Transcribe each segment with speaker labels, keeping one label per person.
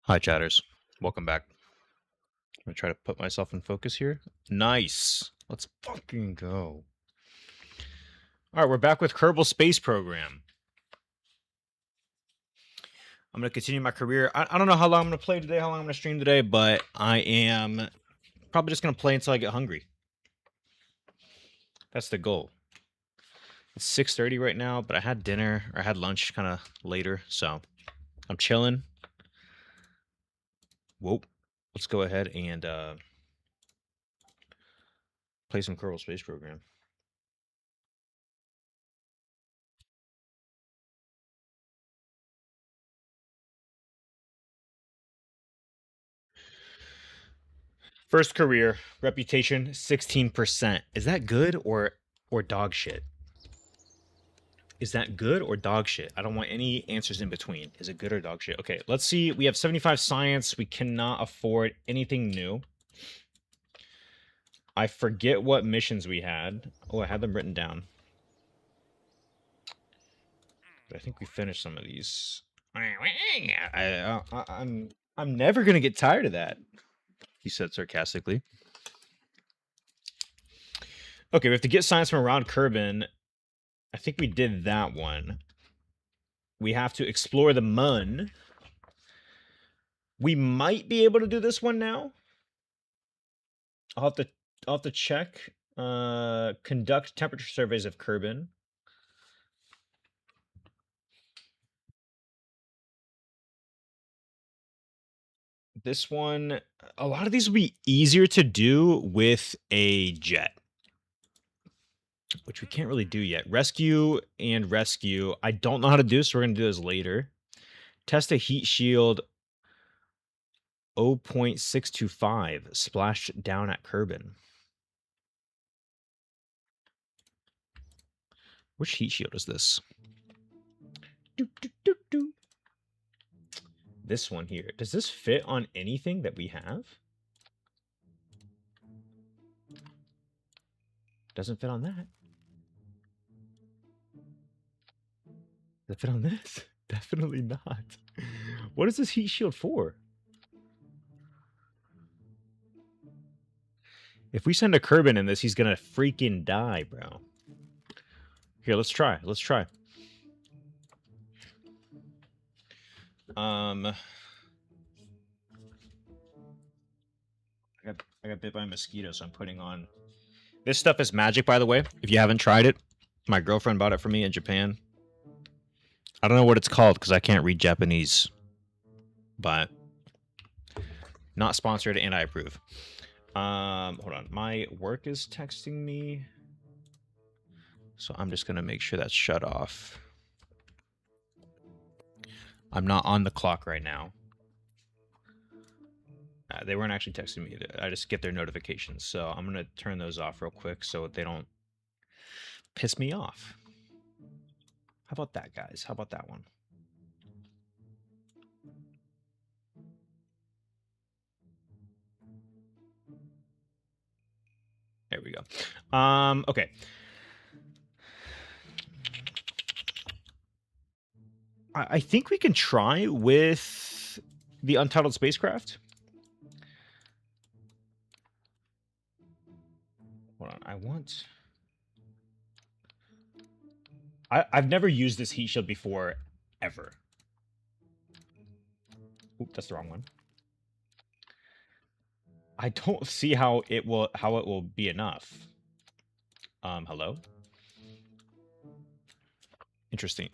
Speaker 1: Hi, chatters. Welcome back. I'm gonna try to put myself in focus here. Nice. Let's fucking go. All right, we're back with Kerbal Space Program. I'm gonna continue my career. I don't know how long I'm gonna play today, how long I'm gonna stream today, but I am probably just gonna play until I get hungry. That's the goal. It's 6:30 right now, but I had dinner or I had lunch kind of later, so I'm chilling. Whoa. Let's go ahead and play some Kerbal Space Program. First career, reputation 16%. Is that good or dog shit? Is that good or dog shit? I don't want any answers in between. Is it good or dog shit? Okay, let's see. We have 75 science. We cannot afford anything new. I forget what missions we had. Oh, I had them written down. But I think we finished some of these. I'm never gonna get tired of that, he said sarcastically. Okay, we have to get science from around Kerbin. I think we did that one. We have to explore the Mun. We might be able to do this one now. I'll have to check. Conduct temperature surveys of Kerbin. This one, a lot of these will be easier to do with a jet, which we can't really do yet. Rescue and rescue. I don't know how to do, so we're going to do this later. Test a heat shield 0.625 splashed down at Kerbin. Which heat shield is this? This one here. Does this fit on anything that we have? Doesn't fit on that. Does it fit on this? Definitely not. What is this heat shield for? If we send a Kerbin in this, he's gonna freaking die, bro. Here, let's try. Let's try. I got bit by a mosquito, so I'm putting on. This stuff is magic, by the way. If you haven't tried it, my girlfriend bought it for me in Japan. I don't know what it's called because I can't read Japanese, but not sponsored and I approve. Hold on. My work is texting me, so I'm just gonna make sure that's shut off. I'm not on the clock right now. They weren't actually texting me. I just get their notifications. So I'm going to turn those off real quick so they don't piss me off. How about that, guys? How about that one? There we go. Okay. I think we can try with the Untitled Spacecraft. Hold on. I've never used this heat shield before, ever. Oop, that's the wrong one. I don't see how it will be enough. Hello? Interesting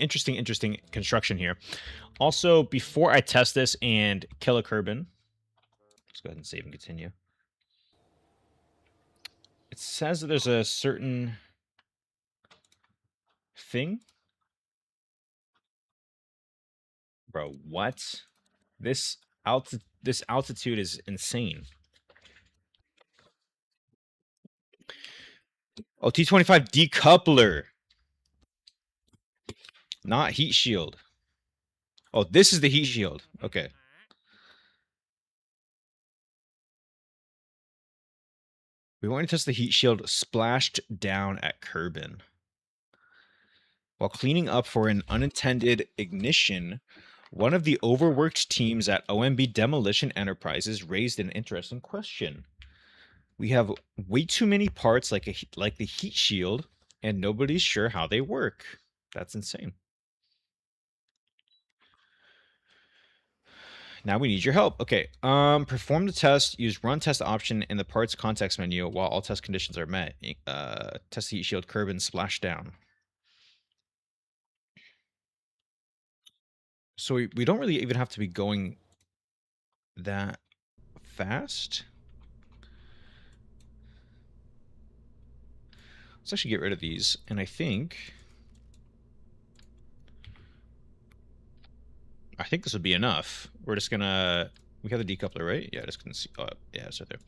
Speaker 1: construction here. Also, before I test this and kill a Kerbin, let's go ahead and save and continue. It says that there's a certain thing. Bro, what? This altitude is insane. Oh, T25 decoupler. Not heat shield. Oh, this is the heat shield. Okay. We want to test the heat shield splashed down at Kerbin. While cleaning up for an unintended ignition One of the overworked teams at OMB Demolition Enterprises raised an interesting question. We have way too many parts like the heat shield, and nobody's sure how they work. That's insane. Now we need your help. Okay. Perform the test. Use run test option in the parts context menu while all test conditions are met. Test the heat shield curb and splash down. So we don't really even have to be going that fast. Let's actually get rid of these. And I think this would be enough. We're just gonna, we have the decoupler, right? Yeah, just gonna see. Oh, yeah, it's right there.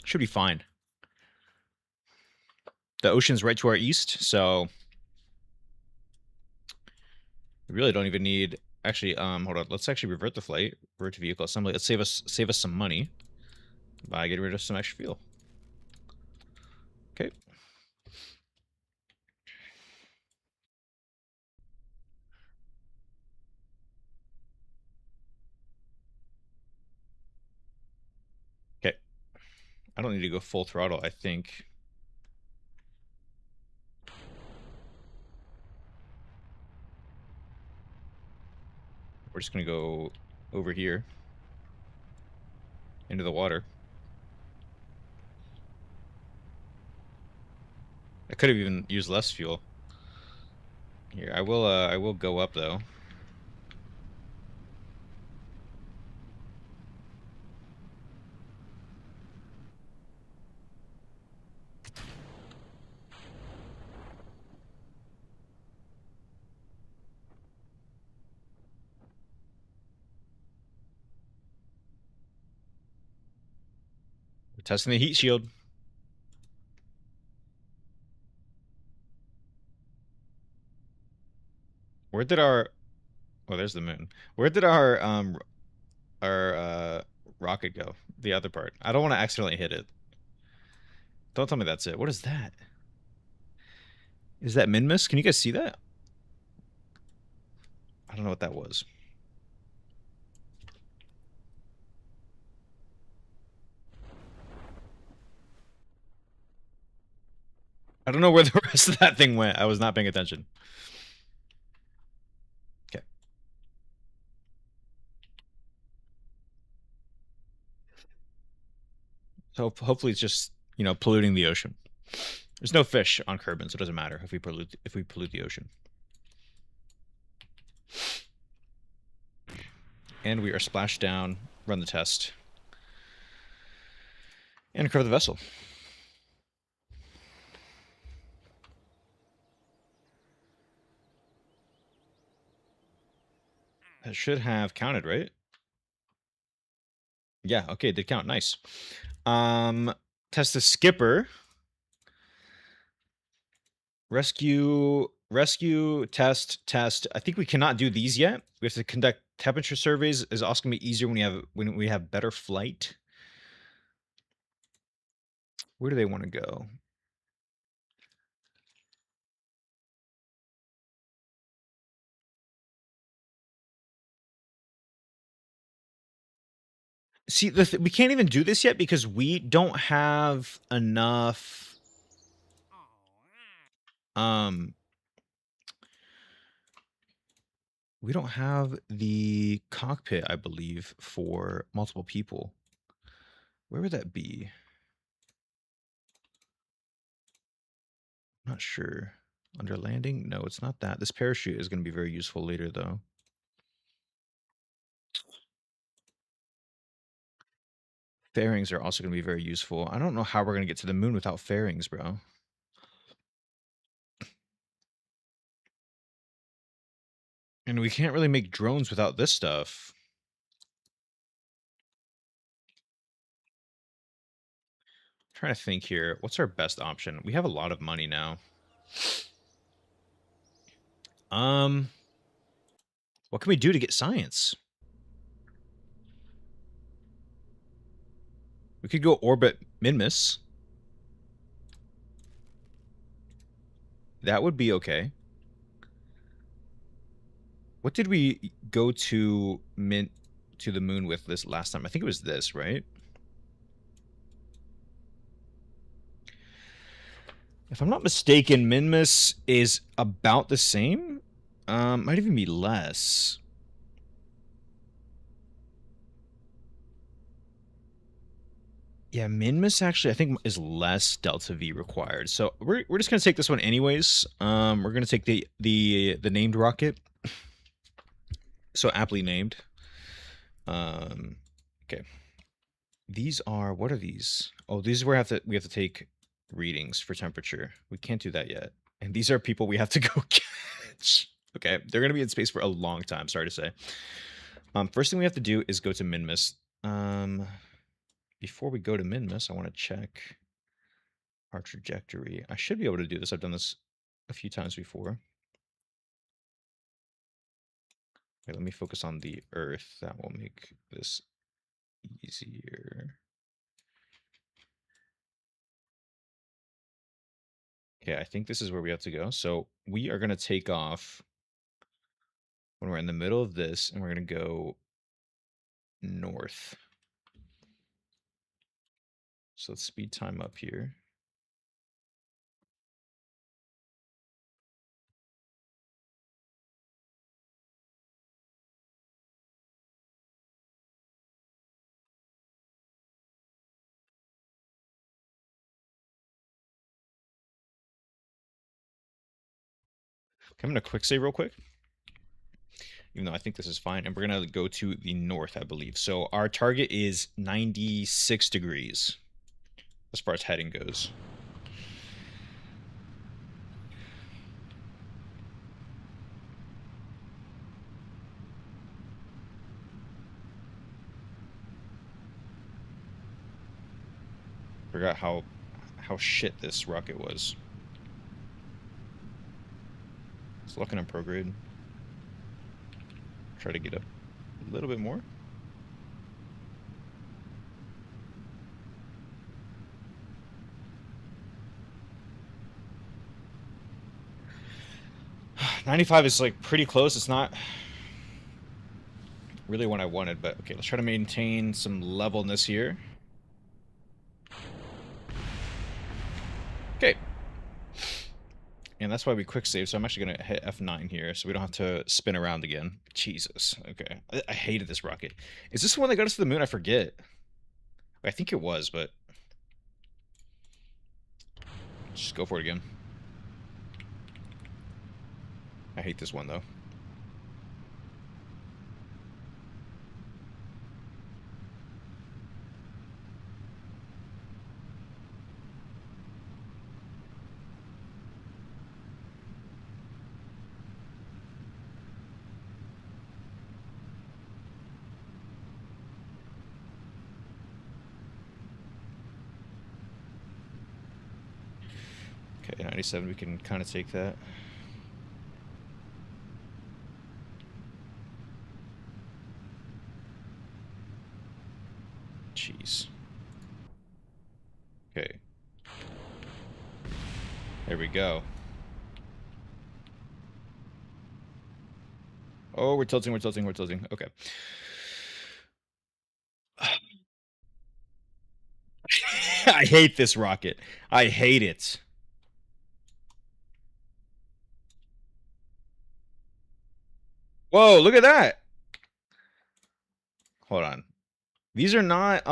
Speaker 1: Should be fine. The ocean's right to our east, so we really don't even need. Actually, hold on. Let's actually revert the flight. Revert to vehicle assembly. Let's save us some money by getting rid of some extra fuel. Okay. Okay. I don't need to go full throttle, I think. We're just gonna go over here into the water. I could have even used less fuel. Here, I will go up though. We're testing the heat shield. Where did our Oh, there's the moon. Where did our rocket go? The other part. I don't want to accidentally hit it. Don't tell me that's it. What is that? Is that Minmus? Can you guys see that? I don't know what that was. I don't know where the rest of that thing went. I was not paying attention. Okay. So hopefully it's just, polluting the ocean. There's no fish on Kerbin, so it doesn't matter if we pollute the ocean. And we are splashed down, run the test, and recover the vessel. That should have counted, right? Yeah, okay, it did count. Nice. Test the skipper. Rescue, test. I think we cannot do these yet. We have to conduct temperature surveys. Is also gonna be easier when we have better flight. Where do they want to go? See, we can't even do this yet because we don't have enough. We don't have the cockpit, I believe, for multiple people. Where would that be? Not sure. Under landing? No, it's not that. This parachute is going to be very useful later, though. Fairings are also going to be very useful. I don't know how we're going to get to the moon without fairings, bro. And we can't really make drones without this stuff. I'm trying to think here. What's our best option? We have a lot of money now. What can we do to get science? We could go orbit Minmus. That would be okay. What did we go to the moon with this last time? I think it was this, right? If I'm not mistaken, Minmus is about the same. Might even be less. Yeah, Minmus actually I think is less delta V required. So we're just gonna take this one anyways. We're gonna take the named rocket. So aptly named. Okay. These are what are these? Oh, these is where we have to take readings for temperature. We can't do that yet. And these are people we have to go catch. Okay, they're gonna be in space for a long time. Sorry to say. First thing we have to do is go to Minmus. Before we go to Minmus, I want to check our trajectory. I should be able to do this. I've done this a few times before. Okay, let me focus on the Earth. That will make this easier. Okay, I think this is where we have to go. So we are going to take off when we're in the middle of this, and we're going to go north. So let's speed time up here. Okay, I'm going to quick save real quick, even though I think this is fine. And we're going to go to the north, I believe. So our target is 96 degrees as far as heading goes. Forgot how shit this rocket was. It's looking on prograde. Try to get up a little bit more. $95 is like pretty close. It's not really what I wanted, but okay, let's try to maintain some levelness here. Okay. And that's why we quick save, so I'm actually going to hit F9 here, so we don't have to spin around again. Jesus. Okay. I hated this rocket. Is this the one that got us to the moon? I forget. I think it was, but... just go for it again. I hate this one, though. Okay, 97, we can kind of take that. Jeez. Okay. There we go. Oh, we're tilting, we're tilting, we're tilting. Okay. I hate this rocket. I hate it. Whoa, look at that. Hold on. These are not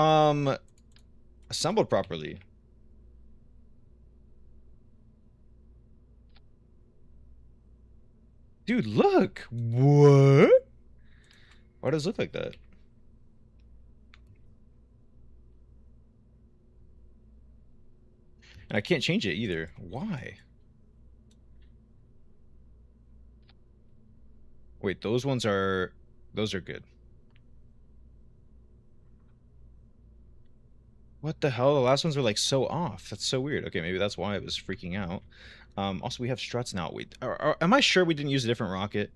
Speaker 1: assembled properly. Dude, look. What? Why does it look like that? And I can't change it either. Why? Wait, those are good. What the hell? The last ones were like so off. That's so weird. Okay, maybe that's why I was freaking out. Also, we have struts now. Wait, am I sure we didn't use a different rocket?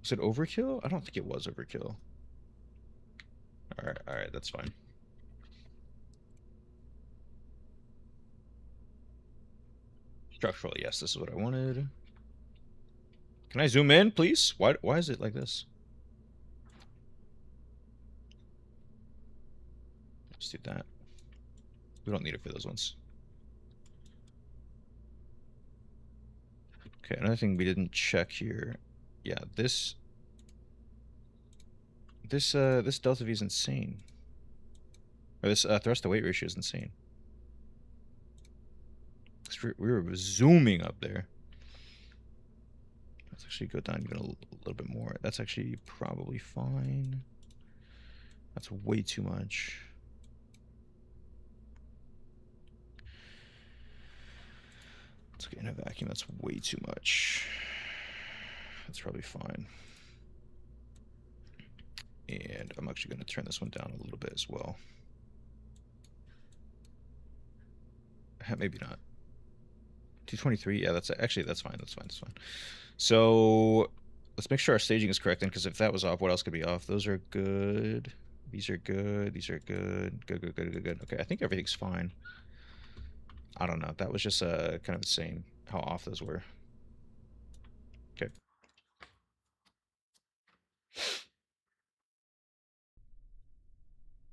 Speaker 1: Was it overkill? I don't think it was overkill. All right, that's fine. Structural, yes, this is what I wanted. Can I zoom in, please? Why is it like this? Let's do that. We don't need it for those ones. Okay, another thing we didn't check here. Yeah, this delta V is insane. Or this thrust to weight ratio is insane. We were zooming up there. Let's actually go down even a little bit more. That's actually probably fine. That's way too much. Let's get in a vacuum. That's way too much. That's probably fine. And I'm actually going to turn this one down a little bit as well. Maybe not. 223. Yeah, that's fine. That's fine. That's fine. So let's make sure our staging is correct then, because if that was off, what else could be off? Those are good. These are good. These are good. Good. Okay, I think everything's fine. I don't know. That was just kind of insane how off those were. Okay.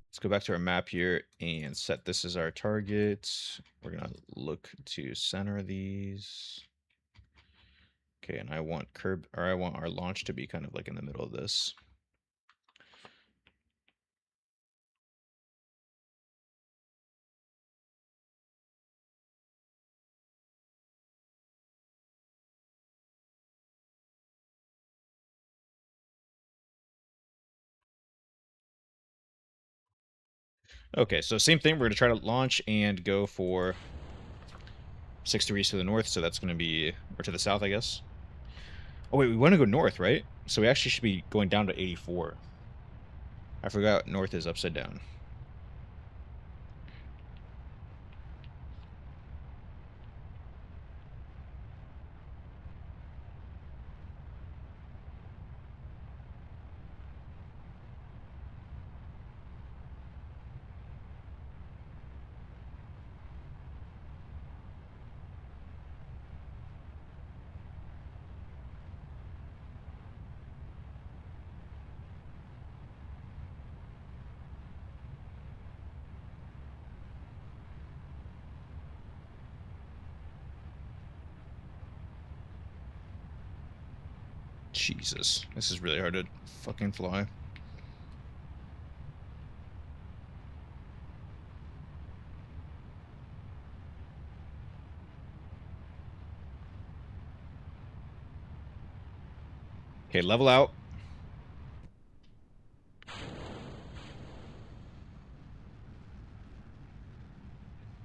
Speaker 1: Let's go back to our map here and set this as our target. We're gonna look to center these. Okay, and I want our launch to be kind of like in the middle of this. Okay, so same thing. We're gonna try to launch and go for 6 degrees to the north, so that's gonna be, or to the south, I guess. Oh wait, we want to go north, right? So we actually should be going down to 84. I forgot north is upside down. Jesus, this is really hard to fucking fly. Okay, level out.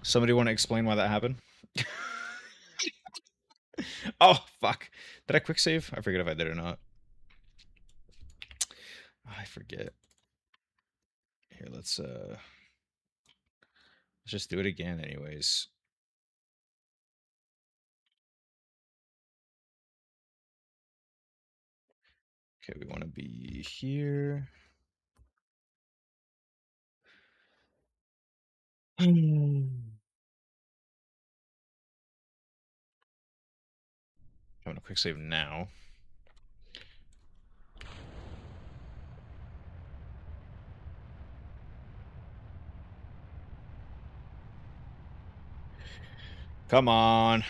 Speaker 1: Somebody want to explain why that happened? Oh, fuck. Did I quick save? I forget if I did or not. I forget. Here, let's just do it again anyways. Okay, we want to be here. I'm gonna quick save now. Come on.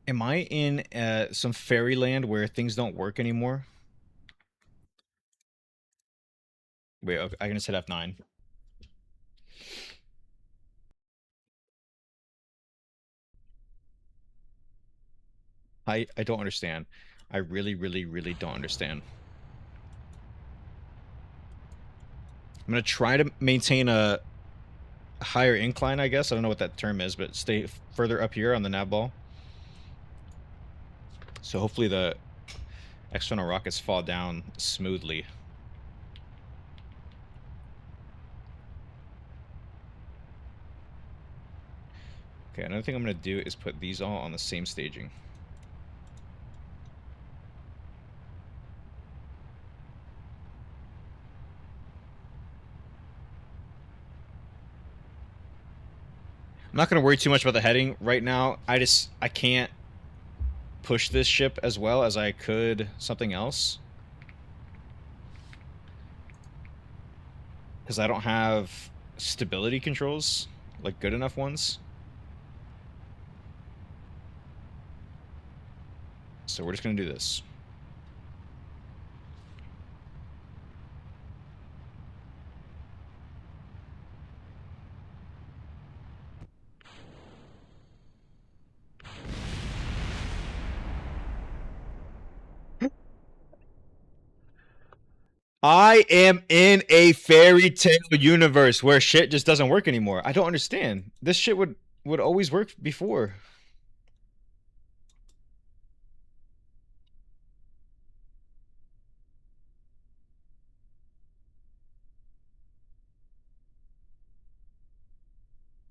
Speaker 1: Am I in some fairyland where things don't work anymore? Wait, okay, I can just hit F9. I don't understand. I really, really, really don't understand. I'm gonna try to maintain a higher incline, I guess. I don't know what that term is, but stay further up here on the nav ball. So hopefully the external rockets fall down smoothly. Okay, another thing I'm gonna do is put these all on the same staging. I'm not gonna worry too much about the heading right now. I can't push this ship as well as I could something else. Because I don't have stability controls, like good enough ones. So we're just gonna do this. I am in a fairy tale universe where shit just doesn't work anymore. I don't understand. This shit would always work before.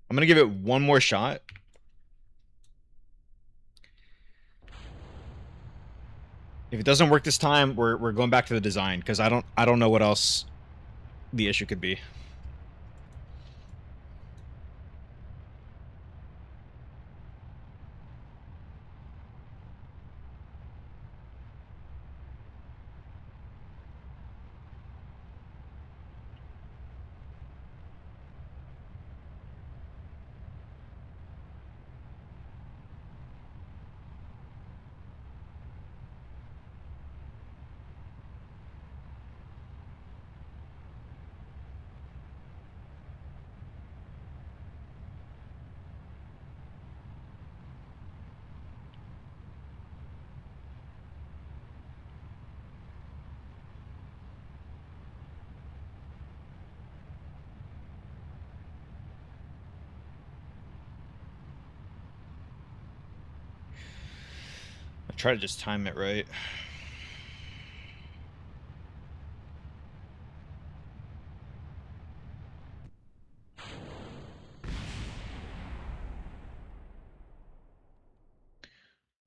Speaker 1: I'm gonna give it one more shot. If it doesn't work this time, we're going back to the design because I don't know what else the issue could be. I try to just time it right.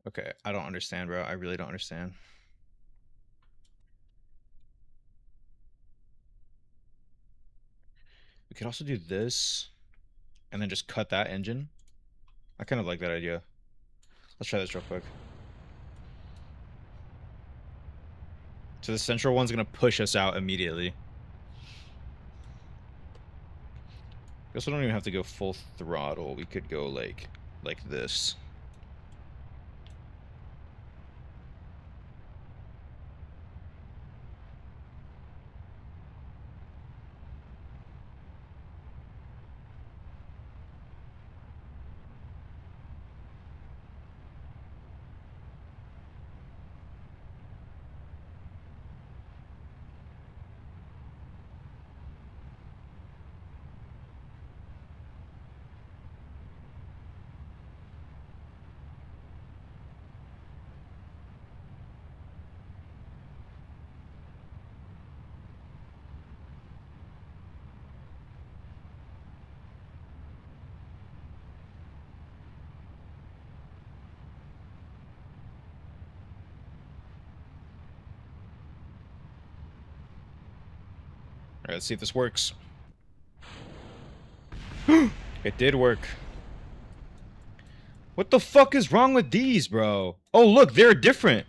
Speaker 1: Okay, I don't understand, bro. I really don't understand. We could also do this and then just cut that engine. I kind of like that idea. Let's try this real quick. So the central one's gonna push us out immediately. Guess we don't even have to go full throttle. We could go like this. Alright, let's see if this works. It did work. What the fuck is wrong with these, bro? Oh, look, they're different.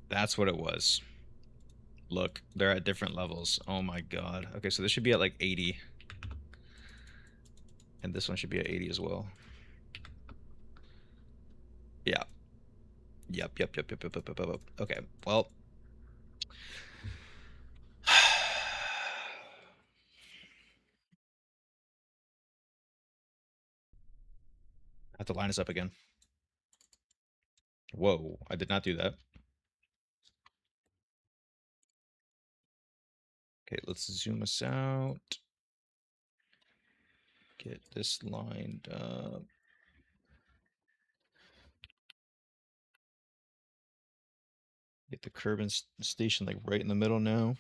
Speaker 1: That's what it was. Look, they're at different levels. Oh my god. Okay, so this should be at like 80. And this one should be at 80 as well. Yeah. Yep. Okay, well. I have to line this up again. Whoa, I did not do that. Okay, let's zoom us out. Get this lined up. Get the curb and station like right in the middle now.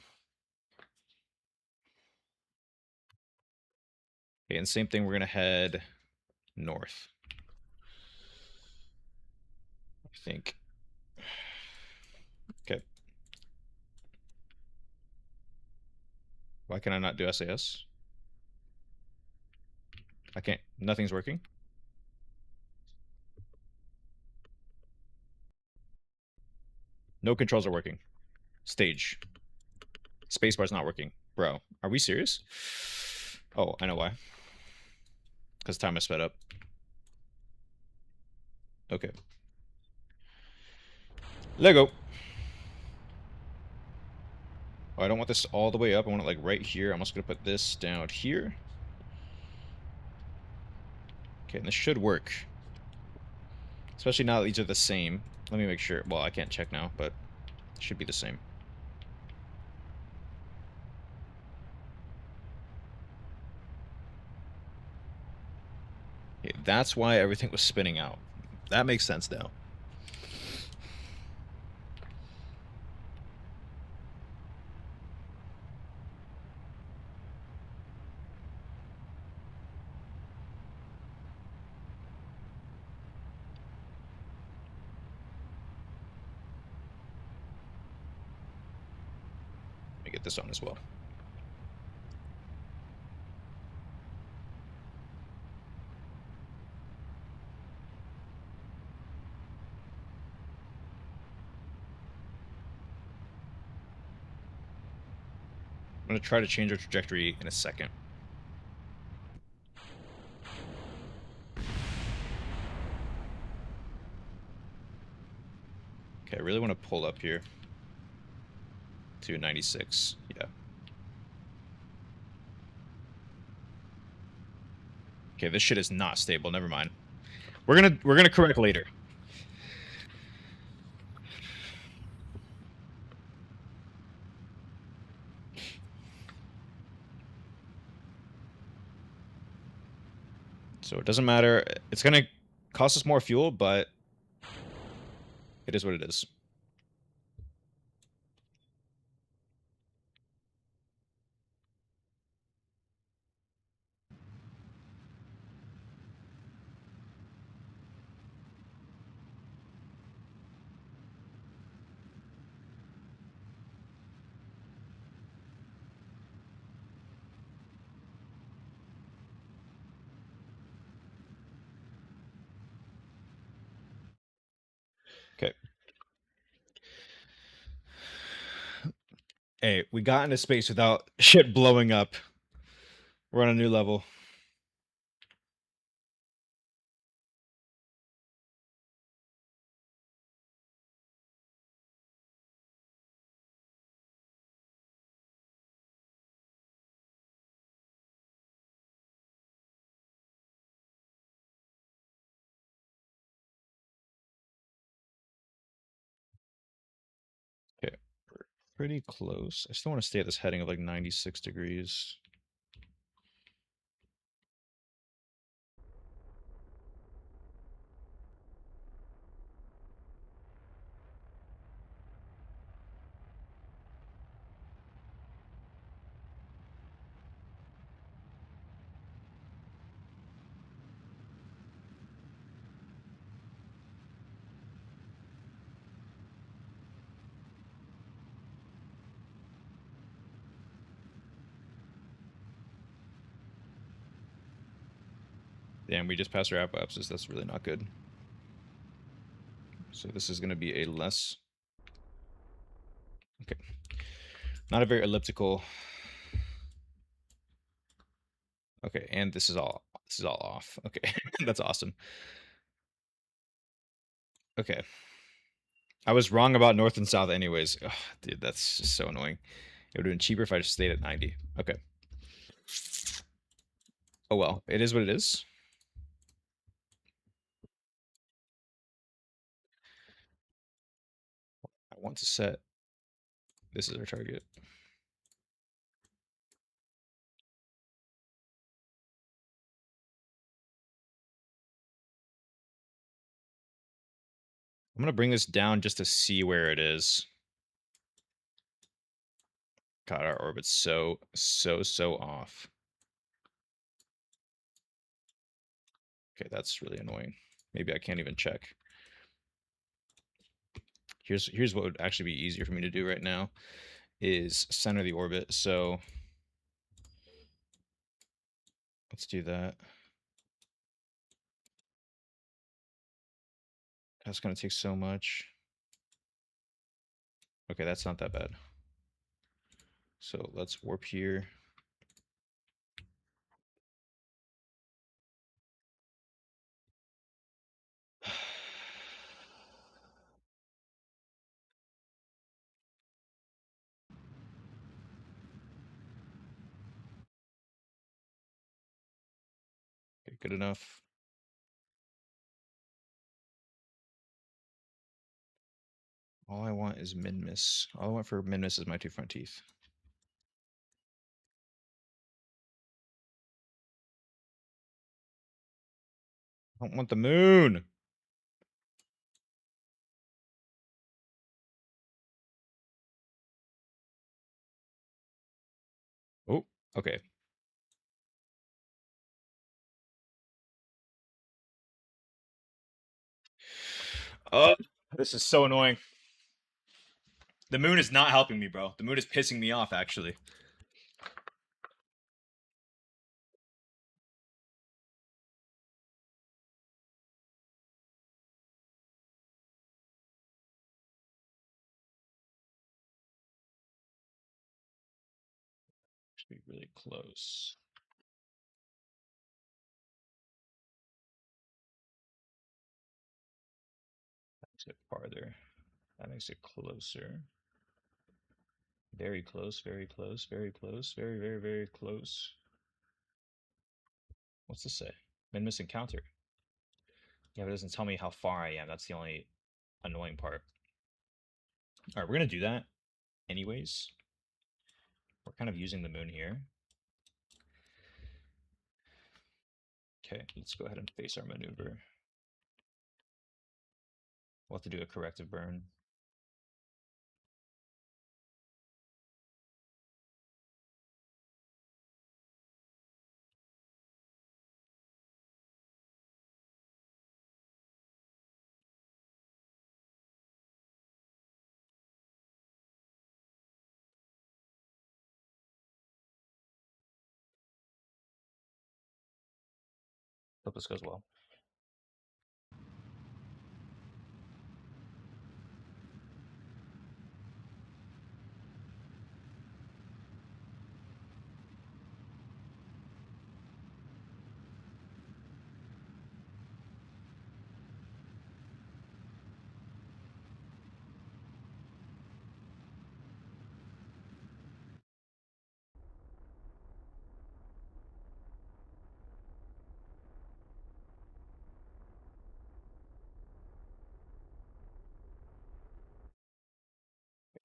Speaker 1: Okay, and same thing, we're gonna head north. I think. Okay. Why can I not do SAS? I can't. Nothing's working. No controls are working. Stage. Spacebar's not working. Bro, are we serious? Oh, I know why. Because time is sped up. Okay. Lego. Oh, I don't want this all the way up. I want it like right here. I'm just going to put this down here. Okay, and this should work. Especially now that these are the same. Let me make sure. Well, I can't check now, but it should be the same. Okay, that's why everything was spinning out. That makes sense now. Let me get this on as well. I'm going to try to change our trajectory in a second. Okay, I really want to pull up here to 96. Yeah. Okay, this shit is not stable. Never mind. We're gonna correct later. So it doesn't matter. It's gonna cost us more fuel, but it is what it is. Okay. Hey, we got into space without shit blowing up. We're on a new level. Okay. We're pretty close. I still want to stay at this heading of like 96 degrees. Damn, we just passed our apoapsis. That's really not good. So this is going to be a less... Okay. Not a very elliptical. Okay, and this is all off. Okay, that's awesome. Okay, I was wrong about north and south, anyways. Ugh, dude, that's just so annoying. It would have been cheaper if I just stayed at 90. Okay. Oh well, it is what it is. I want to set. This is our target. I'm gonna bring this down just to see where it is. God, our orbit's so off. Okay, that's really annoying. Maybe I can't even check. Here's what would actually be easier for me to do right now is center the orbit. So let's do that. That's gonna take so much. Okay, that's not that bad. So let's warp here. Okay, good enough. All I want is min-miss. All I want for min-miss is my two front teeth. I don't want the moon. Oh, okay. Oh, this is so annoying. The moon is not helping me, bro. The moon is pissing me off, actually. Should be really close. That makes it farther. That makes it closer. Very close, very close, very close, very close. What's this say? Min-miss encounter. Yeah, but it doesn't tell me how far I am. That's the only annoying part. All right, we're gonna do that anyways. We're kind of using the moon here. Okay, let's go ahead and face our maneuver. We'll have to do a corrective burn. Hope this goes well.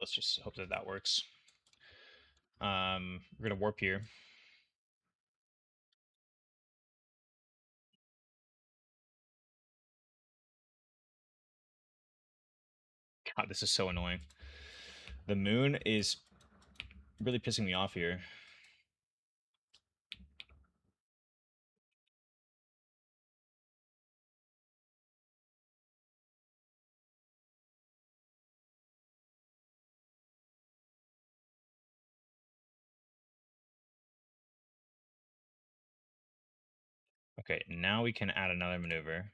Speaker 1: Let's just hope that that works. We're gonna warp here. God, this is so annoying. The moon is really pissing me off here. Okay, now we can add another maneuver.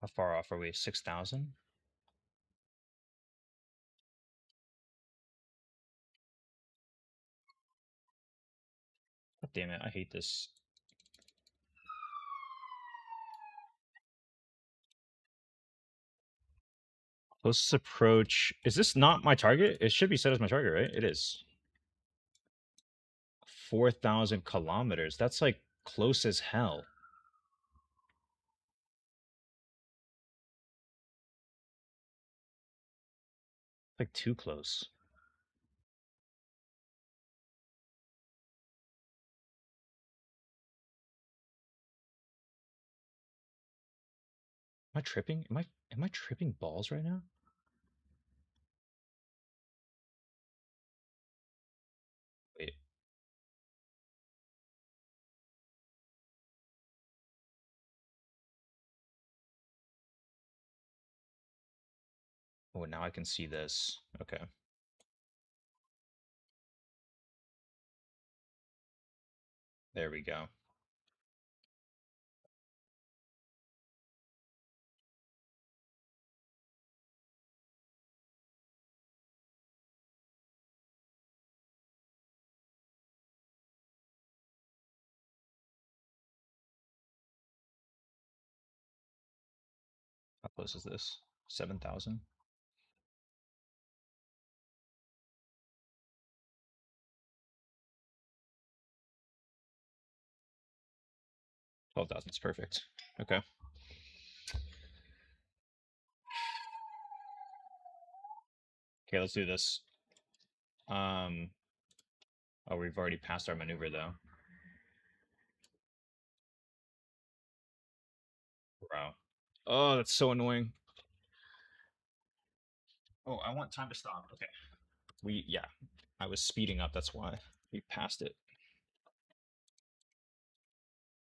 Speaker 1: How far off are we? 6,000? God damn it, I hate this. Closest approach. Is this not my target? It should be set as my target, right? It is. 4,000 kilometers. That's like close as hell. Like too close. Am I tripping? Am I tripping balls right now? Wait. Oh, now I can see this. Okay. There we go. How close is this? 7,000? 12,000 is perfect. Okay. Okay, let's do this. Um, oh, we've already passed our maneuver though. Wow. Oh, that's so annoying. Oh, I want time to stop. Okay. Yeah, I was speeding up. That's why we passed it.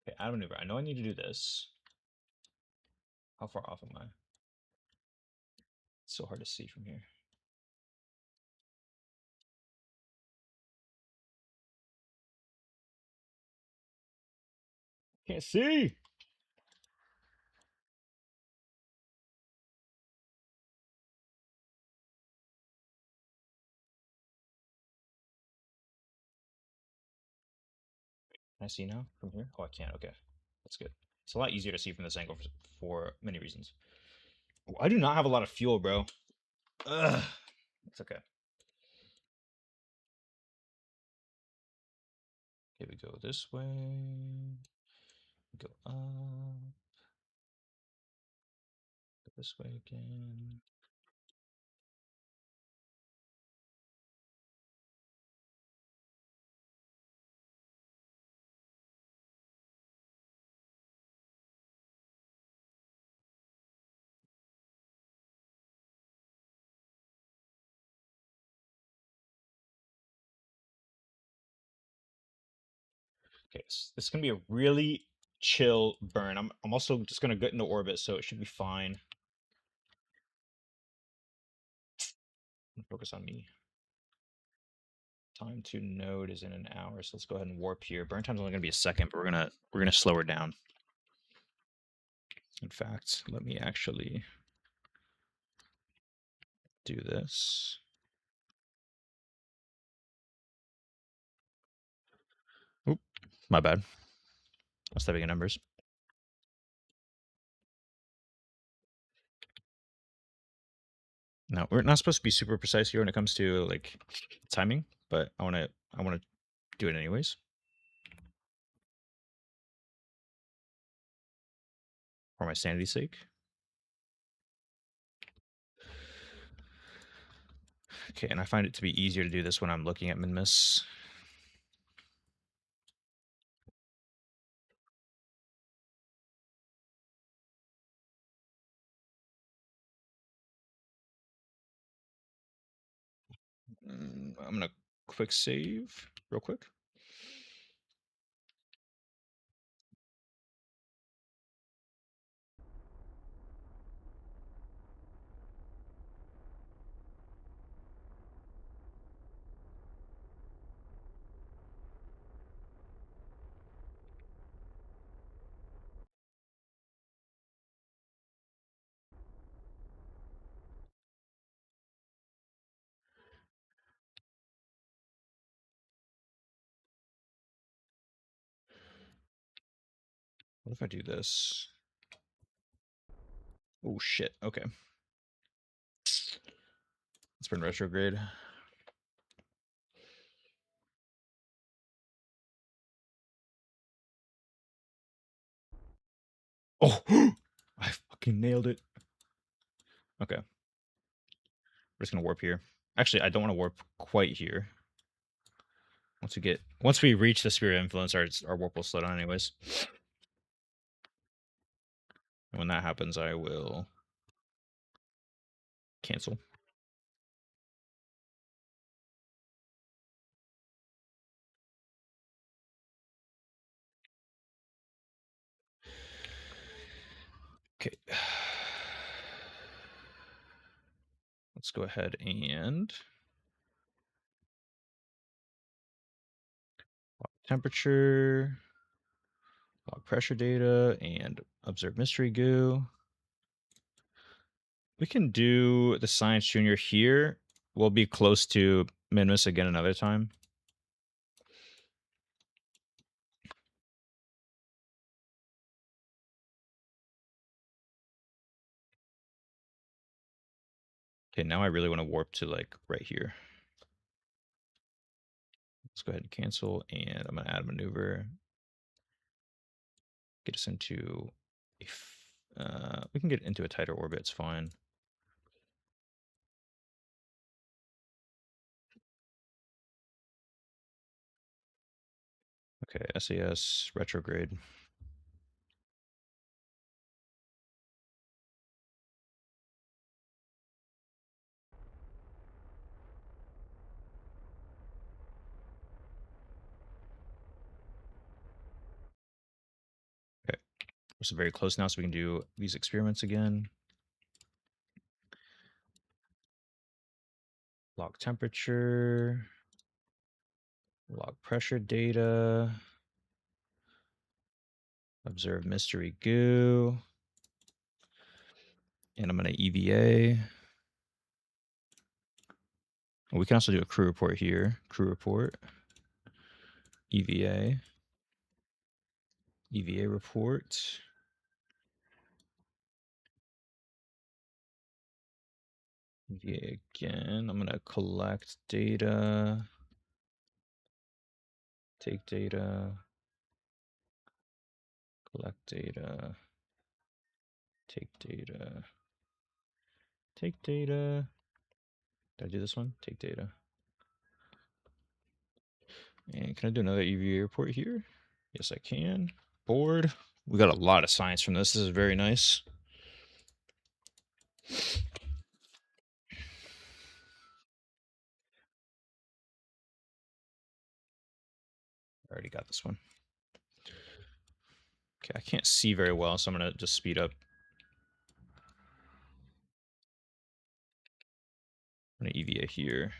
Speaker 1: Okay, add maneuver. I know I need to do this. How far off am I? It's so hard to see from here. Can't see. Can I see now from here? Oh, I can't. Okay, that's good. It's a lot easier to see from this angle for many reasons. I do not have a lot of fuel, bro. Ugh. It's okay. Okay, we go this way. Go up. Go this way again. Okay, this is gonna be a really chill burn. I'm also just gonna get into orbit, so it should be fine. Focus on me. Time to node is in an hour, so let's go ahead and warp here. Burn time's only gonna be a second, but we're gonna slow her down. In fact, let me actually do this. Oop, my bad. I was typing in numbers. No, we're not supposed to be super precise here when it comes to like timing, but I wanna do it anyways. For my sanity's sake. Okay, and I find it to be easier to do this when I'm looking at min-miss. I'm gonna quick save real quick. What if I do this? Oh shit. Okay. It's been retrograde. Oh, I fucking nailed it. Okay. We're just gonna warp here. Actually, I don't want to warp quite here. Once we reach the sphere of influence, our warp will slow down anyways. And when that happens, I will cancel. Okay. Let's go ahead and log temperature, log pressure data, and observe mystery goo. We can do the science junior here. We'll be close to Minmus again another time. Okay, now I really want to warp to like right here. Let's go ahead and cancel, and I'm gonna add a maneuver. Get us into we can get into a tighter orbit, it's fine. Okay, SAS retrograde. Okay, we're so very close now, so we can do these experiments again. Log temperature, log pressure data, observe mystery goo, and I'm going to EVA. We can also do a crew report here. Crew report, EVA, EVA report. EVA again. I'm going to collect data, take data, collect data, take data, take data. Did I do this one? Take data. And can I do another EVA report here? Yes, I can. Board. We got a lot of science from this. This is very nice. I already got this one. Okay, I can't see very well, so I'm going to just speed up. I'm going to EVA here.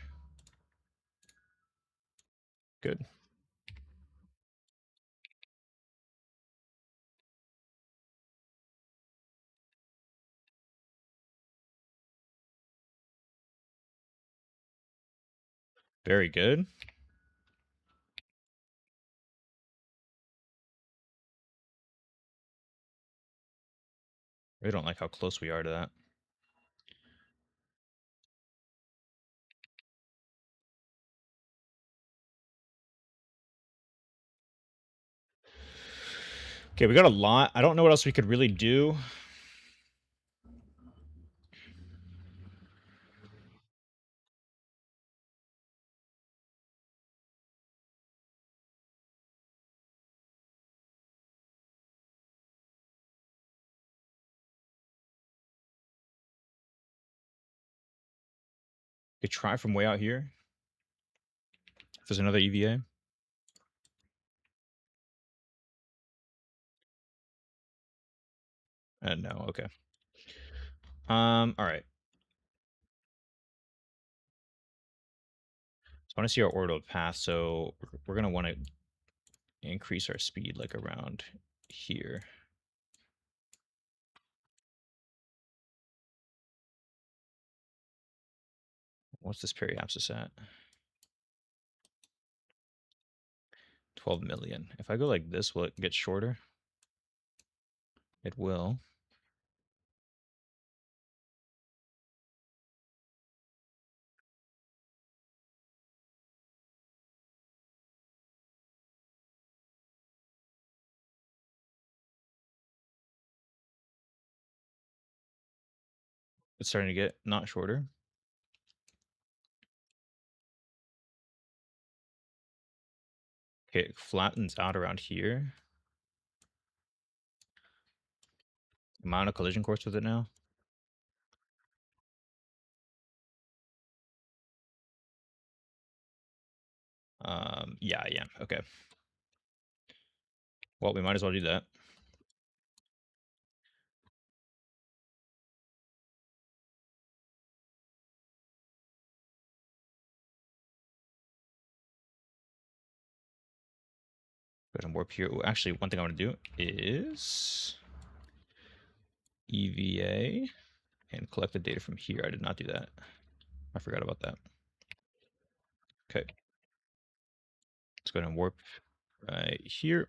Speaker 1: Good. Very good. I really don't like how close we are to that. Okay, we got a lot. I don't know what else we could really do. We could try from way out here. If there's another EVA. No, okay. All right. So I want to see our orbital path, so we're gonna want to increase our speed like around here. What's this periapsis at? 12 million. If I go like this, will it get shorter? It will. It's starting to get not shorter. Okay, it flattens out around here. Am I on a collision course with it now? Yeah, I am. Okay. Well, we might as well do that. Go ahead and warp here. Ooh, actually, one thing I want to do is EVA and collect the data from here. I did not do that. I forgot about that. Okay. Let's go ahead and warp right here.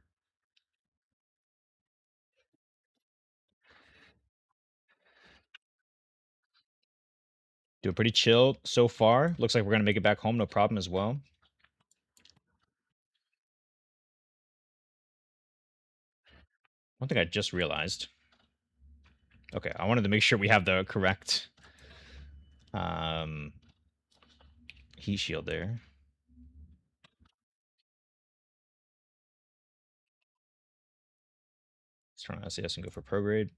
Speaker 1: Doing pretty chill so far. Looks like we're going to make it back home, no problem as well. One thing I just realized. Okay, I wanted to make sure we have the correct heat shield there. Let's turn on SAS and go for prograde.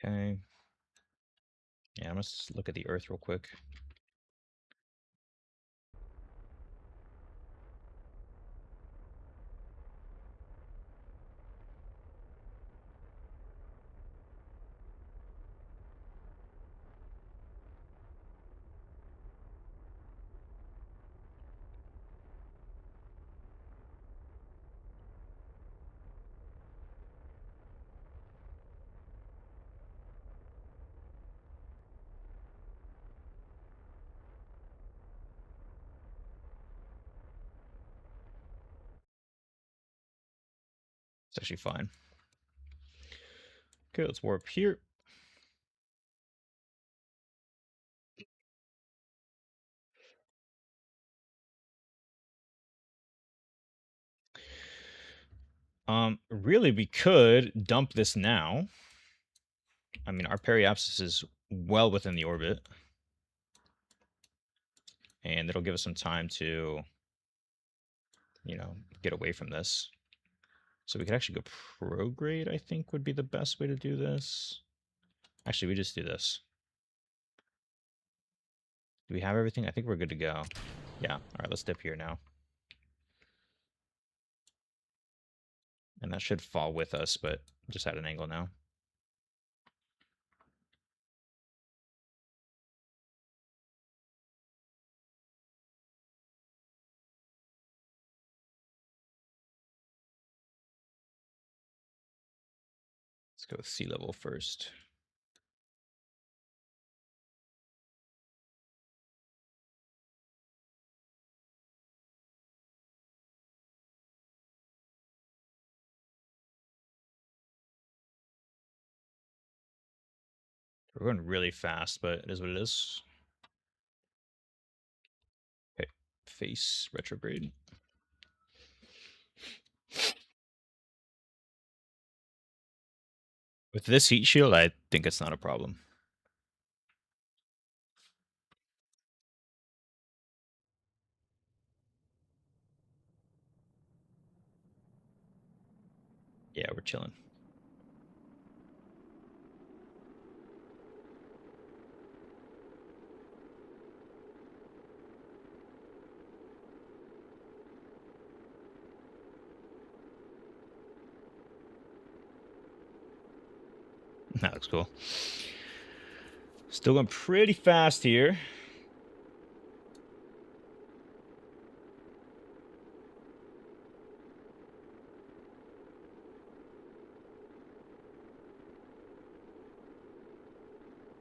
Speaker 1: Okay. Yeah, I'm gonna look at the Earth real quick. It's actually fine. Okay, let's warp here. Really, we could dump this now. I mean, our periapsis is well within the orbit. And it'll give us some time to, you know, get away from this. So we could actually go prograde, I think, would be the best way to do this. Actually, we just do this. Do we have everything? I think we're good to go. Yeah. All right, let's dip here now. And that should fall with us, but just at an angle now. Let's go with sea level first. We're going really fast, but it is what it is. Okay, face retrograde. With this heat shield, I think it's not a problem. Yeah, we're chilling. That looks cool. Still going pretty fast here.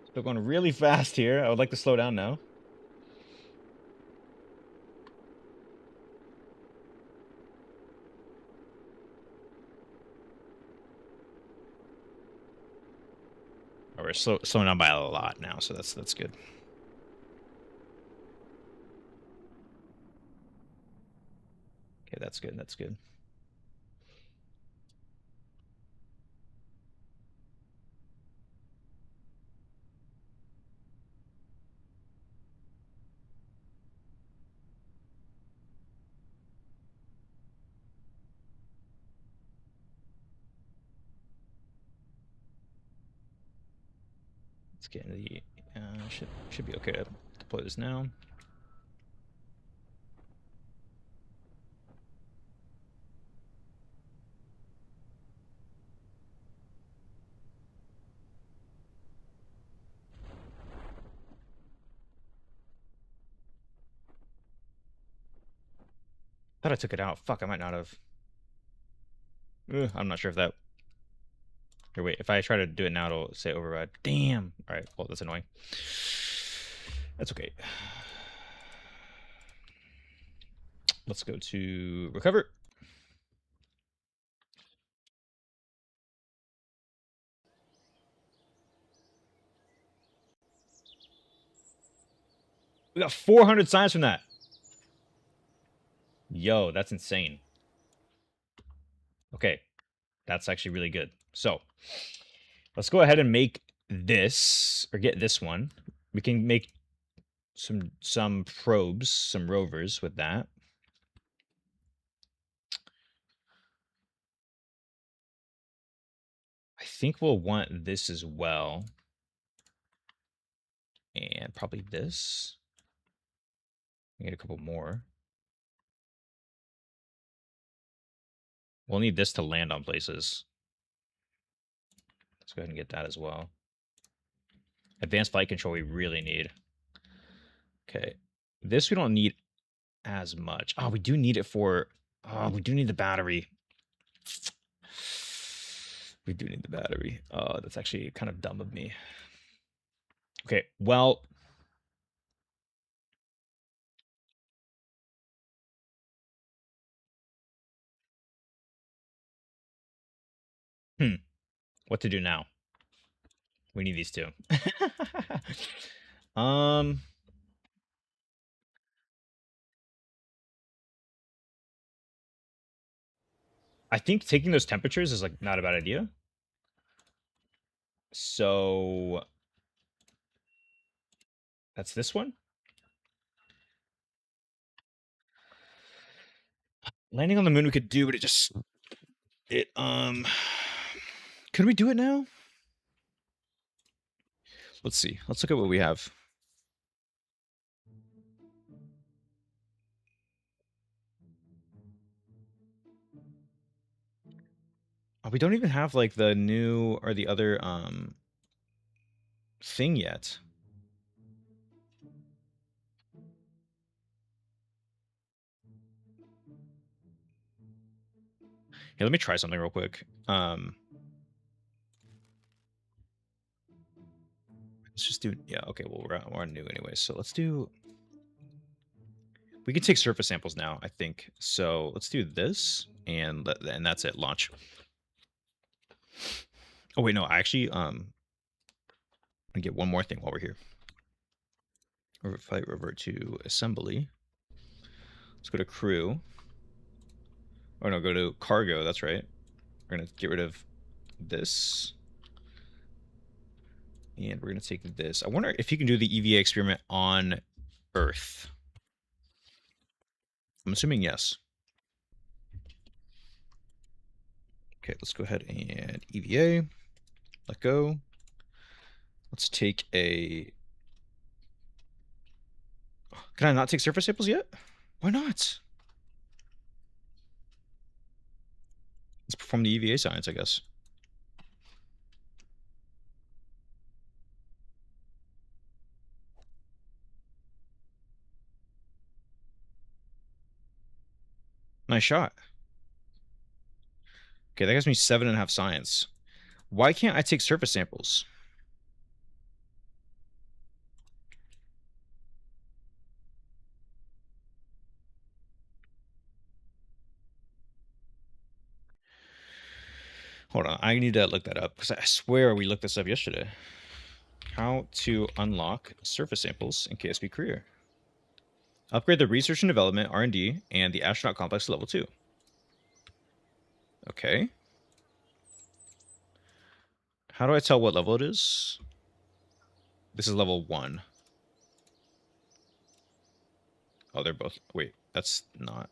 Speaker 1: Still going really fast here. I would like to slow down now. Oh, we're slowing down by a lot now, so that's good. Okay, that's good. That's good. Let's get into the. Should be okay to deploy this now. Thought I took it out. Fuck, I might not have. I'm not sure if that. Here, wait. If I try to do it now, it'll say override. Damn. All right. Well, that's annoying. That's okay. Let's go to recover. We got 400 signs from that. Yo, that's insane. Okay, that's actually really good. So let's go ahead and make this, or get this one. We can make some probes, some rovers with that. I think we'll want this as well. And probably this. We get a couple more. We'll need this to land on places. Let's go ahead and get that as well. Advanced flight control we really need. Okay. This we don't need as much. Oh, we do need it for... Oh, we do need the battery. We do need the battery. Oh, that's actually kind of dumb of me. Okay, well... What to do now? We need these two. um... I think taking those temperatures is, like, not a bad idea. So... That's this one? Landing on the moon we could do, but it just... Could we do it now? Let's see. Let's look at what we have. Oh, we don't even have, like, the new or the other thing yet. Here, let me try something real quick. Let's just do... Yeah, okay, well, we're on new anyway, so let's do... We can take surface samples now, I think. So let's do this, and that's it. Launch. Oh wait, no, I actually I get one more thing while we're here. Revert to assembly. Let's go to crew. Oh no, go to cargo. That's right. We're gonna get rid of this, and we're gonna take this. I wonder if you can do the EVA experiment on Earth. I'm assuming yes. Okay, let's go ahead and EVA. Let go. Let's take a... Can I not take surface samples yet? Why not? Let's perform the EVA science, I guess. Nice shot. Okay, that gives me 7.5 science. Why can't I take surface samples? Hold on, I need to look that up because I swear we looked this up yesterday. How to unlock surface samples in KSP Career. Upgrade the research and development, R&D, and the astronaut complex to level 2. Okay. How do I tell what level it is? This is level 1. Oh, they're both... Wait, that's not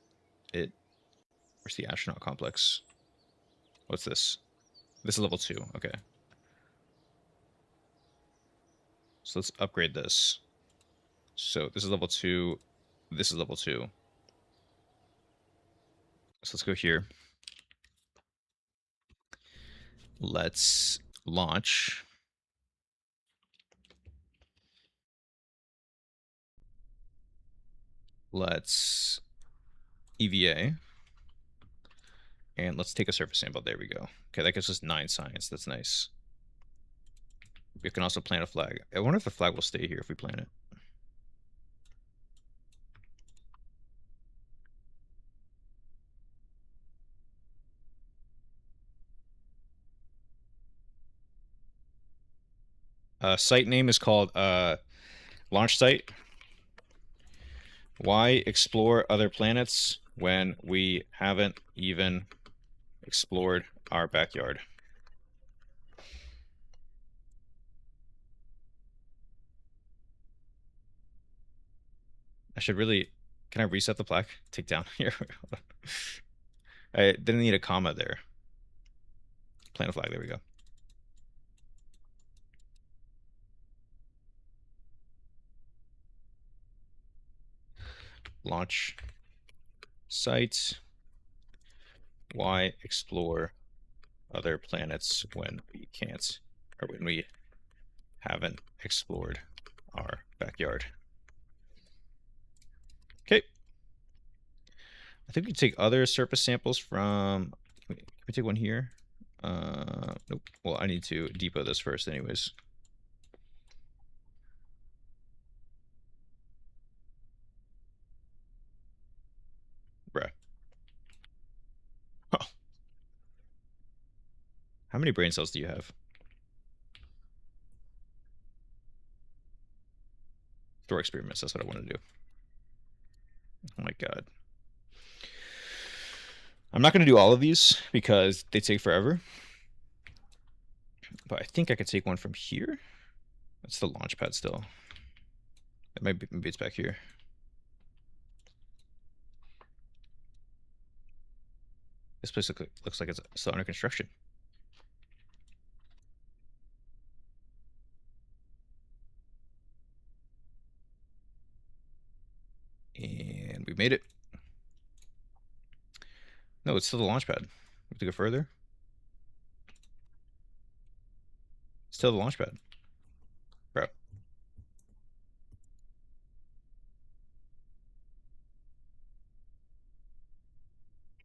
Speaker 1: it. Where's the astronaut complex? What's this? This is level 2. Okay. So let's upgrade this. So this is level 2. This is level 2. So let's go here. Let's launch. Let's EVA. And let's take a surface sample. There we go. Okay, that gives us 9 science. That's nice. We can also plant a flag. I wonder if the flag will stay here if we plant it. Site name is called launch site. Why explore other planets when we haven't even explored our backyard? I should really... Can I reset the plaque? Take down here. I didn't need a comma there. Plant a flag. There we go. Launch site. Why explore other planets when we can't, or when we haven't explored our backyard? Okay. I think we can take other surface samples from... Can we take one here? Nope. Well, I need to depot this first anyways. Bruh. Oh. How many brain cells do you have? Store experiments, that's what I want to do. Oh my god. I'm not going to do all of these because they take forever. But I think I could take one from here. That's the launch pad still. It might be, maybe it's back here. This place looks like it's still under construction. And we made it. No, it's still the launch pad. We have to go further. Still the launch pad. Bro.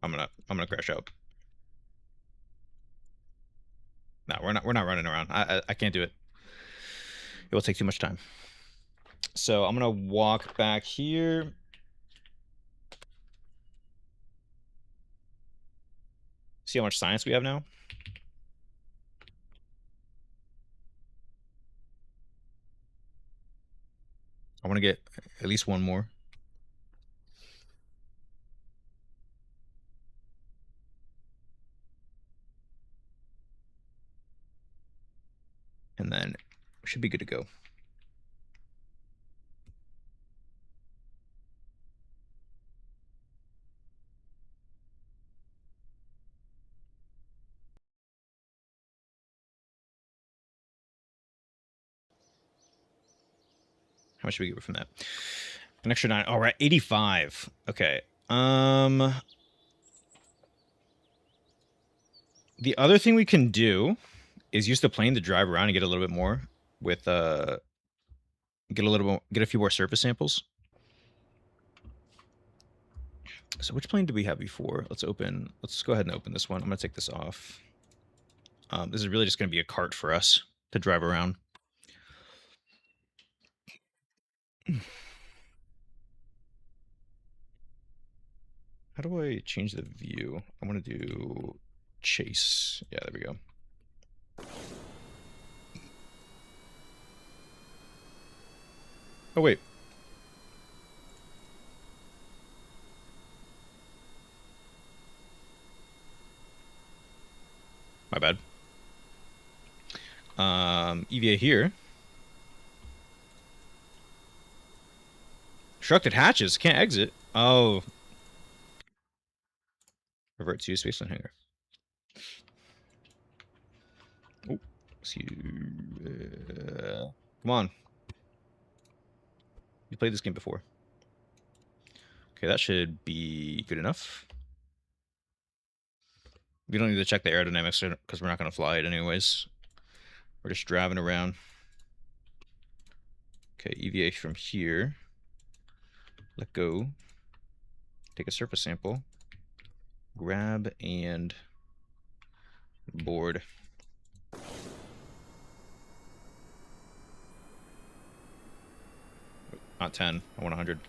Speaker 1: I'm gonna crash out. No, we're not running around. I can't do it. It will take too much time. So I'm gonna walk back here. See how much science we have now? I want to get at least one more. And then we should be good to go. How much did we get from that? An extra 9. Oh, we're at 85. Okay. The other thing we can do is use the plane to drive around and get a little bit more with get a few more surface samples. So which plane did we have before? Let's go ahead and open this one. I'm gonna take this off. This is really just gonna be a cart for us to drive around. How do I change the view? I want to do chase. Yeah, there we go. Oh, wait. My bad. EVA here. Obstructed hatches. Can't exit. Oh. Revert to spaceline hangar. Oh. Come on. You played this game before. Okay, that should be good enough. We don't need to check the aerodynamics because we're not going to fly it anyways. We're just driving around. Okay, EVA from here. Let go. Take a surface sample. Grab and board. Not 10. I want 100.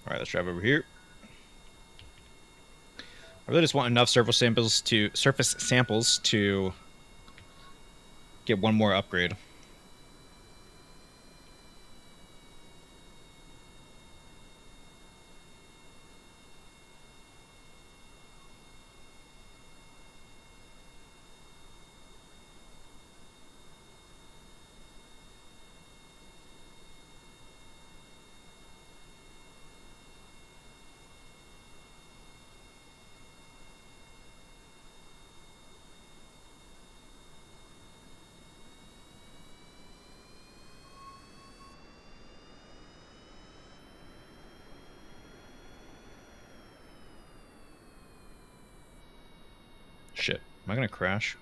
Speaker 1: Alright, let's drive over here. I really just want enough surface samples to get one more upgrade. Shit. Am I gonna crash?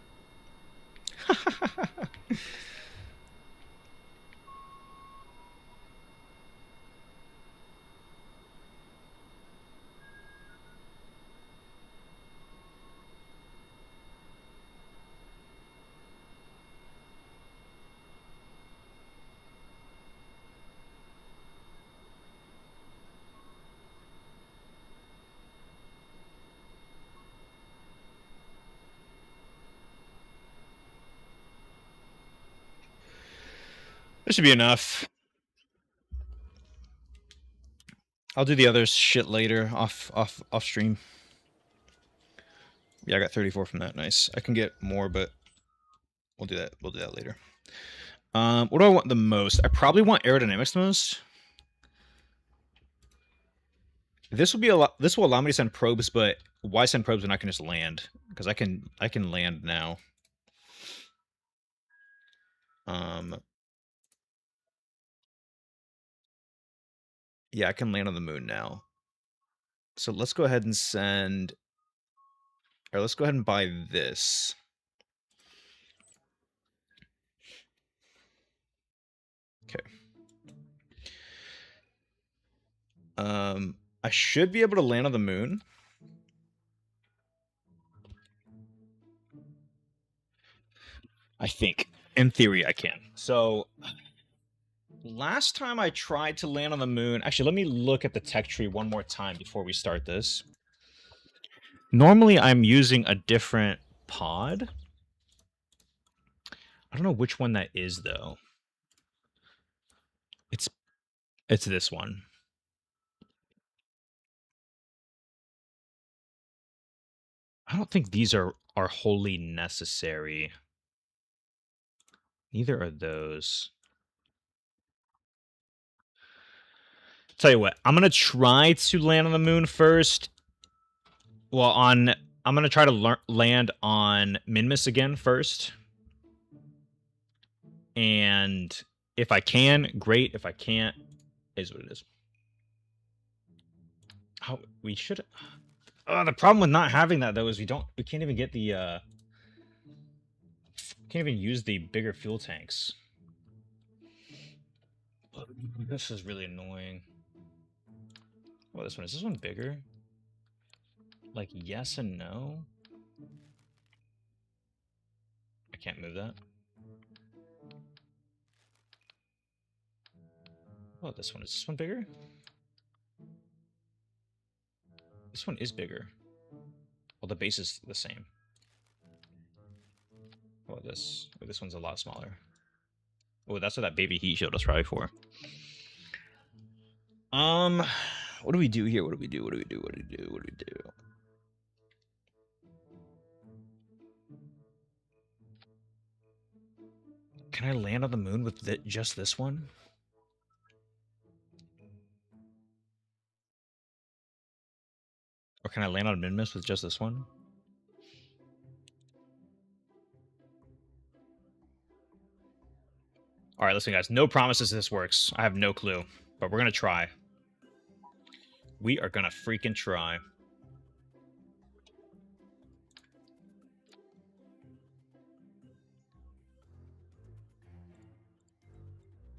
Speaker 1: This should be enough. I'll do the other shit later off stream. Yeah, I got 34 from that. Nice. I can get more, but we'll do that. We'll do that later. What do I want the most? I probably want aerodynamics the most. This will be a lot. This will allow me to send probes, but why send probes when I can just land? Because I can land now. Yeah, I can land on the moon now. So let's go ahead and send, or let's go ahead and buy this. Okay. I should be able to land on the moon. I think. In theory, I can. So, last time I tried to land on the moon... Actually, let me look at the tech tree one more time before we start this. Normally, I'm using a different pod. I don't know which one that is, though. It's this one. I don't think these are wholly necessary. Neither are those. Tell you what, I'm gonna try to land on the moon first. Well, I'm gonna try to land on Minmus again first. And if I can, great. If I can't, is what it is. Oh, we should. The problem with not having that though is we can't even get the can't even use the bigger fuel tanks. This is really annoying. Oh, this one, is this one bigger? Like, yes and no? I can't move that. Oh, this one. Is this one bigger? This one is bigger. Well, the base is the same. Oh, this one's a lot smaller. Oh, that's what that baby heat shield was probably for. What do we do here? What do we do? What do we do? What do we do? What do we do? Can I land on the moon with just this one? Or can I land on Minmus with just this one? All right, listen, guys. No promises this works. I have no clue, but we're gonna try. We are gonna freaking try.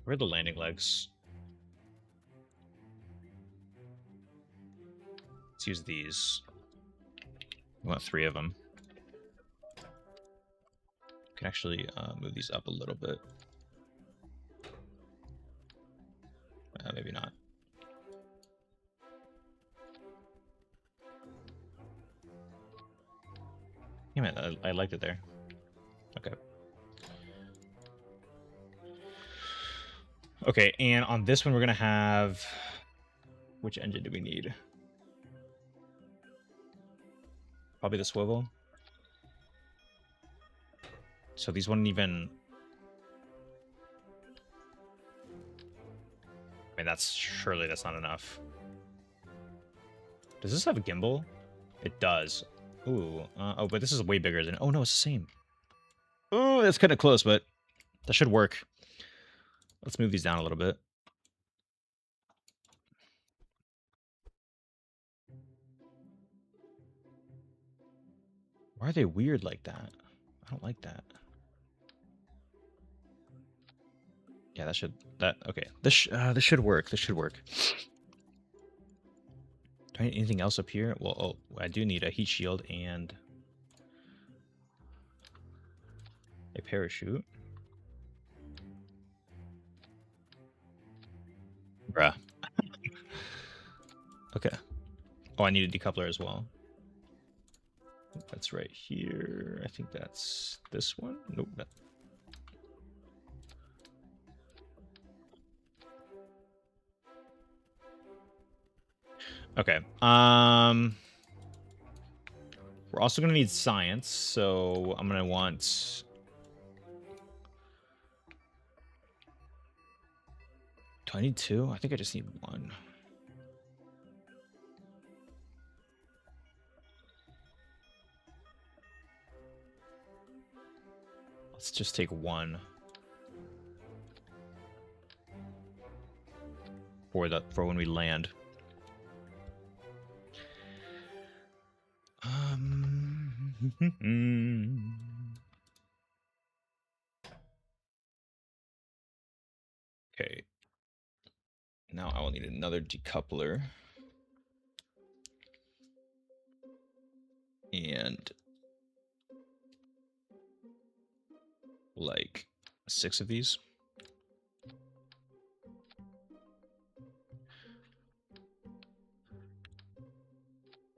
Speaker 1: Where are the landing legs? Let's use these. We want 3 of them. Can actually move these up a little bit. Maybe not. Damn it, I liked it there. Okay. Okay, and on this one we're gonna have... Which engine do we need? Probably the swivel. So these wouldn't even... I mean, surely that's not enough. Does this have a gimbal? It does. Ooh. Oh, but this is way bigger than... Oh, no, it's the same. Oh, that's kind of close, but that should work. Let's move these down a little bit. Why are they weird like that? I don't like that. Yeah, okay. This should work. This should work. Do I need anything else up here? Well, oh, I do need a heat shield and a parachute. Bruh. Okay. Oh, I need a decoupler as well. That's right here. I think that's this one. Nope. Okay. We're also gonna need science, so I'm gonna want... Do I need 2? I think I just need 1. Let's just take 1 for when we land. Okay. Now I will need another decoupler. And like 6 of these.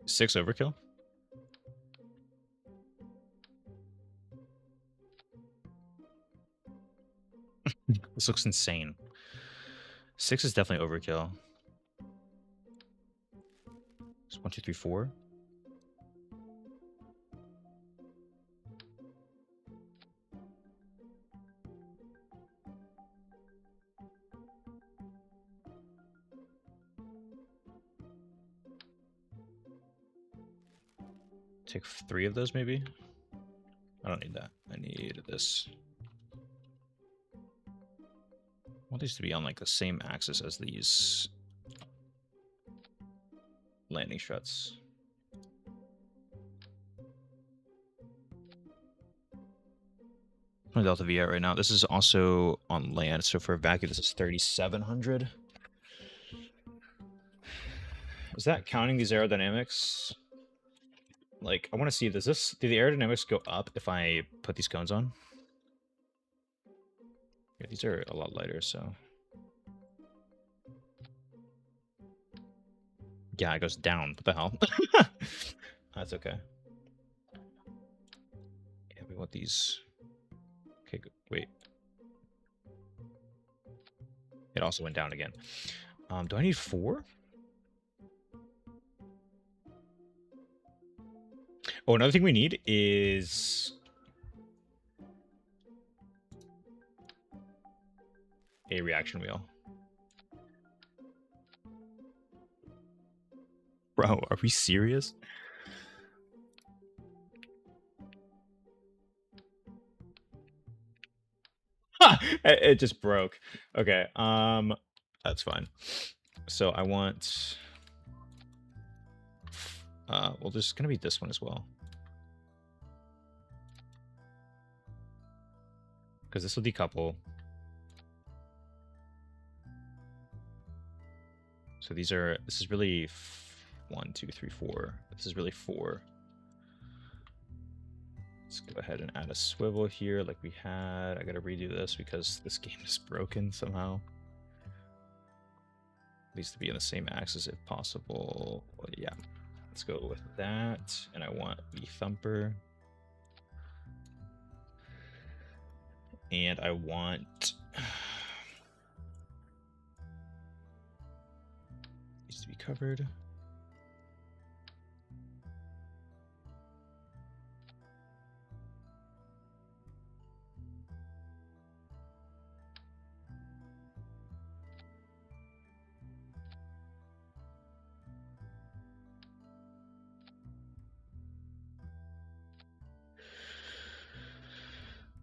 Speaker 1: Six overkill? This looks insane. 6 is definitely overkill. It's 1, 2, 3, 4. Take 3 of those, maybe? I don't need that. I need this. I want these to be on like the same axis as these landing struts. My Delta V right now. This is also on land, so for a vacuum, this is 3,700. Is that counting these aerodynamics? Like, I want to see, do the aerodynamics go up if I put these cones on? Yeah, these are a lot lighter, so. Yeah, it goes down. What the hell? That's okay. Yeah, we want these. Okay, good. Wait. It also went down again. Do I need 4? Oh, another thing we need is a reaction wheel. Bro, are we serious? It just broke. Okay, that's fine. So I want well, there's gonna be this one as well. Because this will decouple. So this is really 1, 2, 3, 4. This is really 4. Let's go ahead and add a swivel here like we had. I gotta redo this because this game is broken somehow. Needs to be on the same axis if possible. Well, yeah, let's go with that. And I want the thumper. And I want needs to be covered.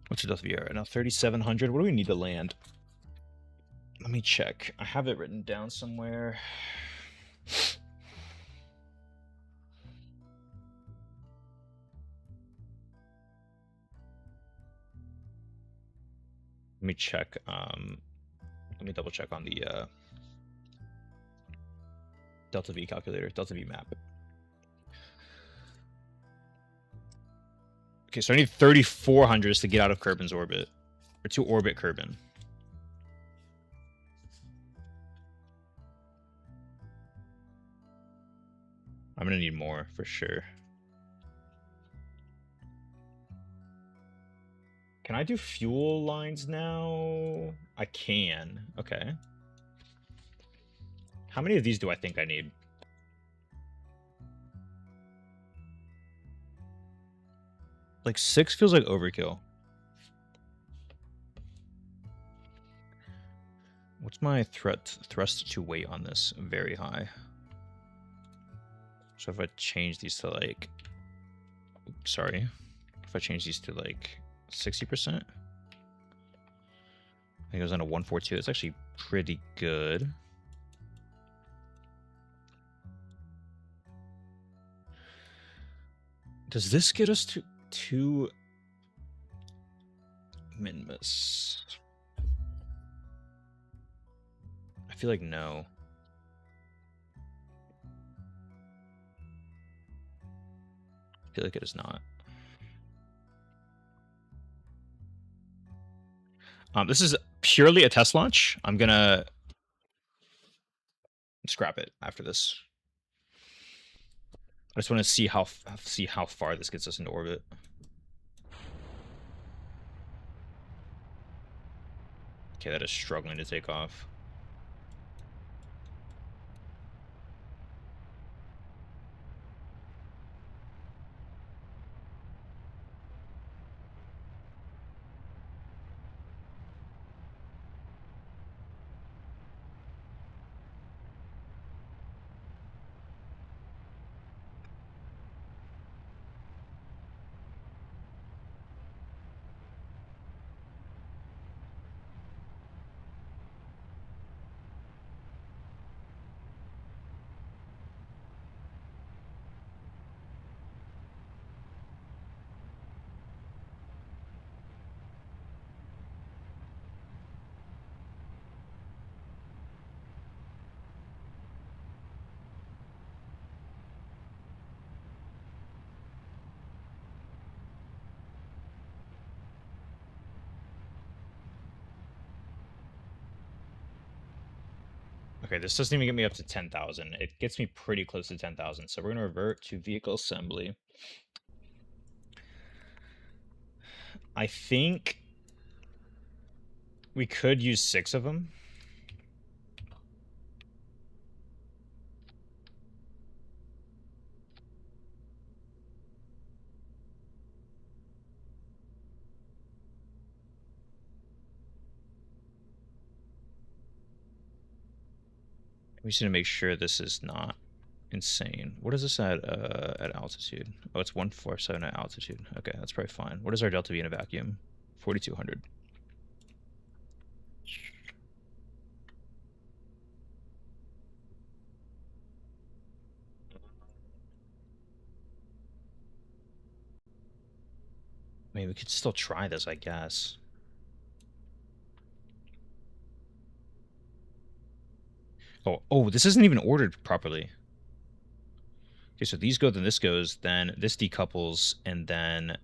Speaker 1: What's your depth of the air right now? 3,700. What do we need to land? Let me check. I have it written down somewhere. Let me check. Let me double check on the Delta V calculator, Delta V map. Okay, so I need 3,400 to get out of Kerbin's orbit, or to orbit Kerbin. I'm gonna need more for sure. Can I do fuel lines now? I can. Okay. How many of these do I think I need? Like 6 feels like overkill. What's my thrust to weight on this? Very high. So if I change these to like, sorry, if I change these to like 60%, I think it goes on to 142. That's actually pretty good. Does this get us to 2 Minmus? I feel like no. I feel like it is not. This is purely a test launch. I'm gonna scrap it after this. I just want to see how far this gets us into orbit. Okay, that is struggling to take off. Okay, this doesn't even get me up to 10,000. It gets me pretty close to 10,000. So we're going to revert to vehicle assembly. I think we could use 6 of them. We just need to make sure this is not insane. What is this at altitude? Oh, it's 147 at altitude. Okay, that's probably fine. What is our delta V in a vacuum? 4,200. I mean, we could still try this, I guess. Oh, this isn't even ordered properly. Okay, so these go, then this goes, then this decouples, and then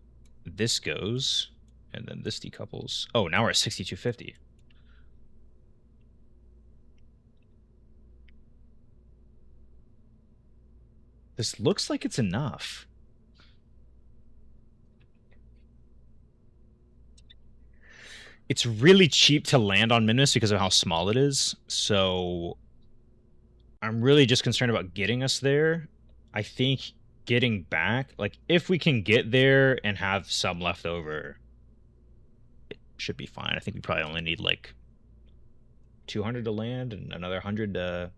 Speaker 1: this goes, and then this decouples. Oh, now we're at 6,250. This looks like it's enough. It's really cheap to land on Minmus because of how small it is, so I'm really just concerned about getting us there. I think getting back, like, if we can get there and have some left over, it should be fine. I think we probably only need, like, 200 to land and another 100 to...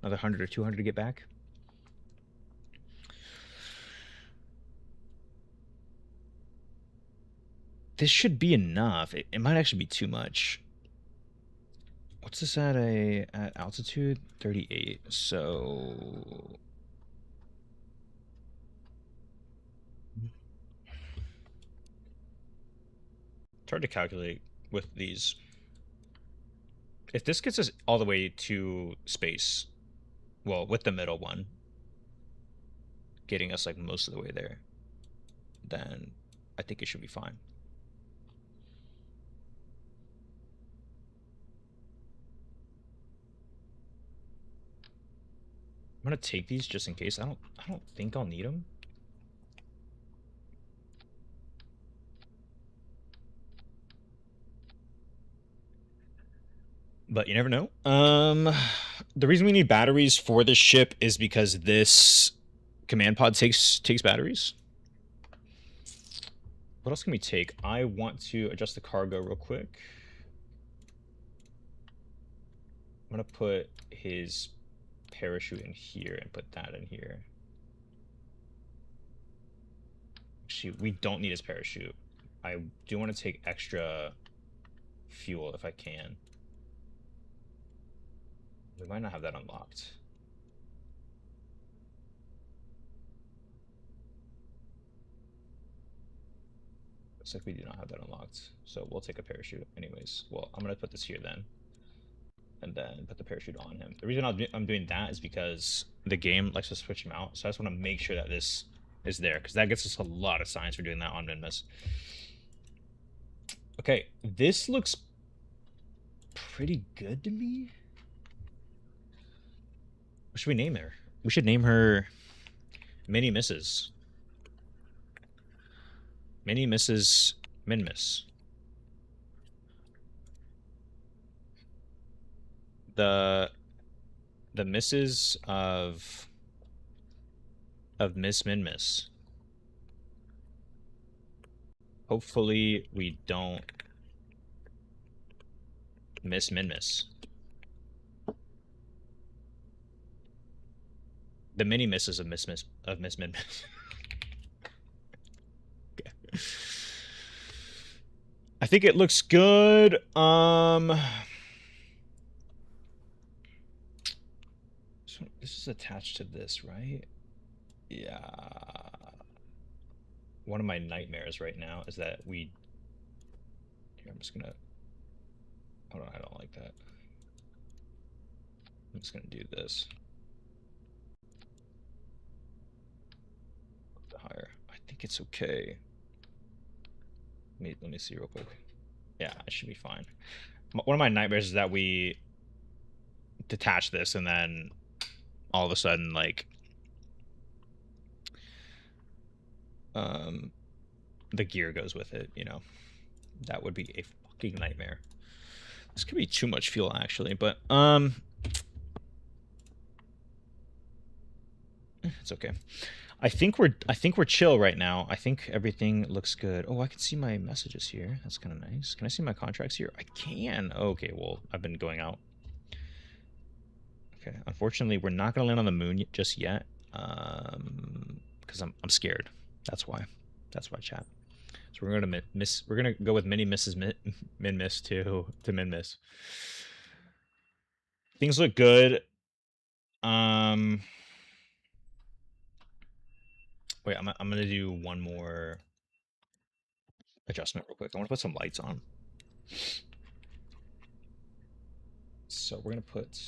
Speaker 1: Another 100 or 200 to get back. This should be enough. It might actually be too much. What's this at altitude? 38. So it's hard to calculate with these. If this gets us all the way to space, well, with the middle one getting us like most of the way there, then I think it should be fine. I'm gonna take these just in case. I don't think I'll need them. But you never know. The reason we need batteries for this ship is because this command pod takes batteries. What else can we take? I want to adjust the cargo real quick. I'm gonna put his parachute in here and put that in here. Actually, we don't need his parachute. I do want to take extra fuel if I can. We might not have that unlocked. Looks like we do not have that unlocked. So we'll take a parachute anyways. Well, I'm going to put this here then. And then put the parachute on him. The reason I'm doing that is because the game likes to switch him out. So I just want to make sure that this is there. Because that gets us a lot of science for doing that on Minmus. Okay, this looks pretty good to me. What should we name her? We should name her Mini Mrs. Mini Mrs. Minmus. The Mrs. of Miss Minmus. Hopefully we don't miss Minmus. The mini misses of Miss Minmus. Okay. I think it looks good. So this is attached to this, right? Yeah. One of my nightmares right now is that we... Here, I'm just gonna... Hold on, I don't like that. I'm just gonna do this. Higher. I think it's okay. Let me see real quick. Yeah, it should be fine. One of my nightmares is that we detach this and then all of a sudden, like, the gear goes with it, you know. That would be a fucking nightmare. This could be too much fuel, actually, but, it's okay. I think we're chill right now. I think everything looks good. Oh, I can see my messages here. That's kind of nice. Can I see my contracts here? I can. Okay, well, I've been going out. Okay, unfortunately, we're not gonna land on the moon just yet, because I'm scared. That's why. That's why, chat. So we're gonna miss. We're gonna go with mini Mrs. Min Miss to Min Miss. Things look good. Wait, I'm gonna do one more adjustment real quick. I want to put some lights on. So we're gonna put.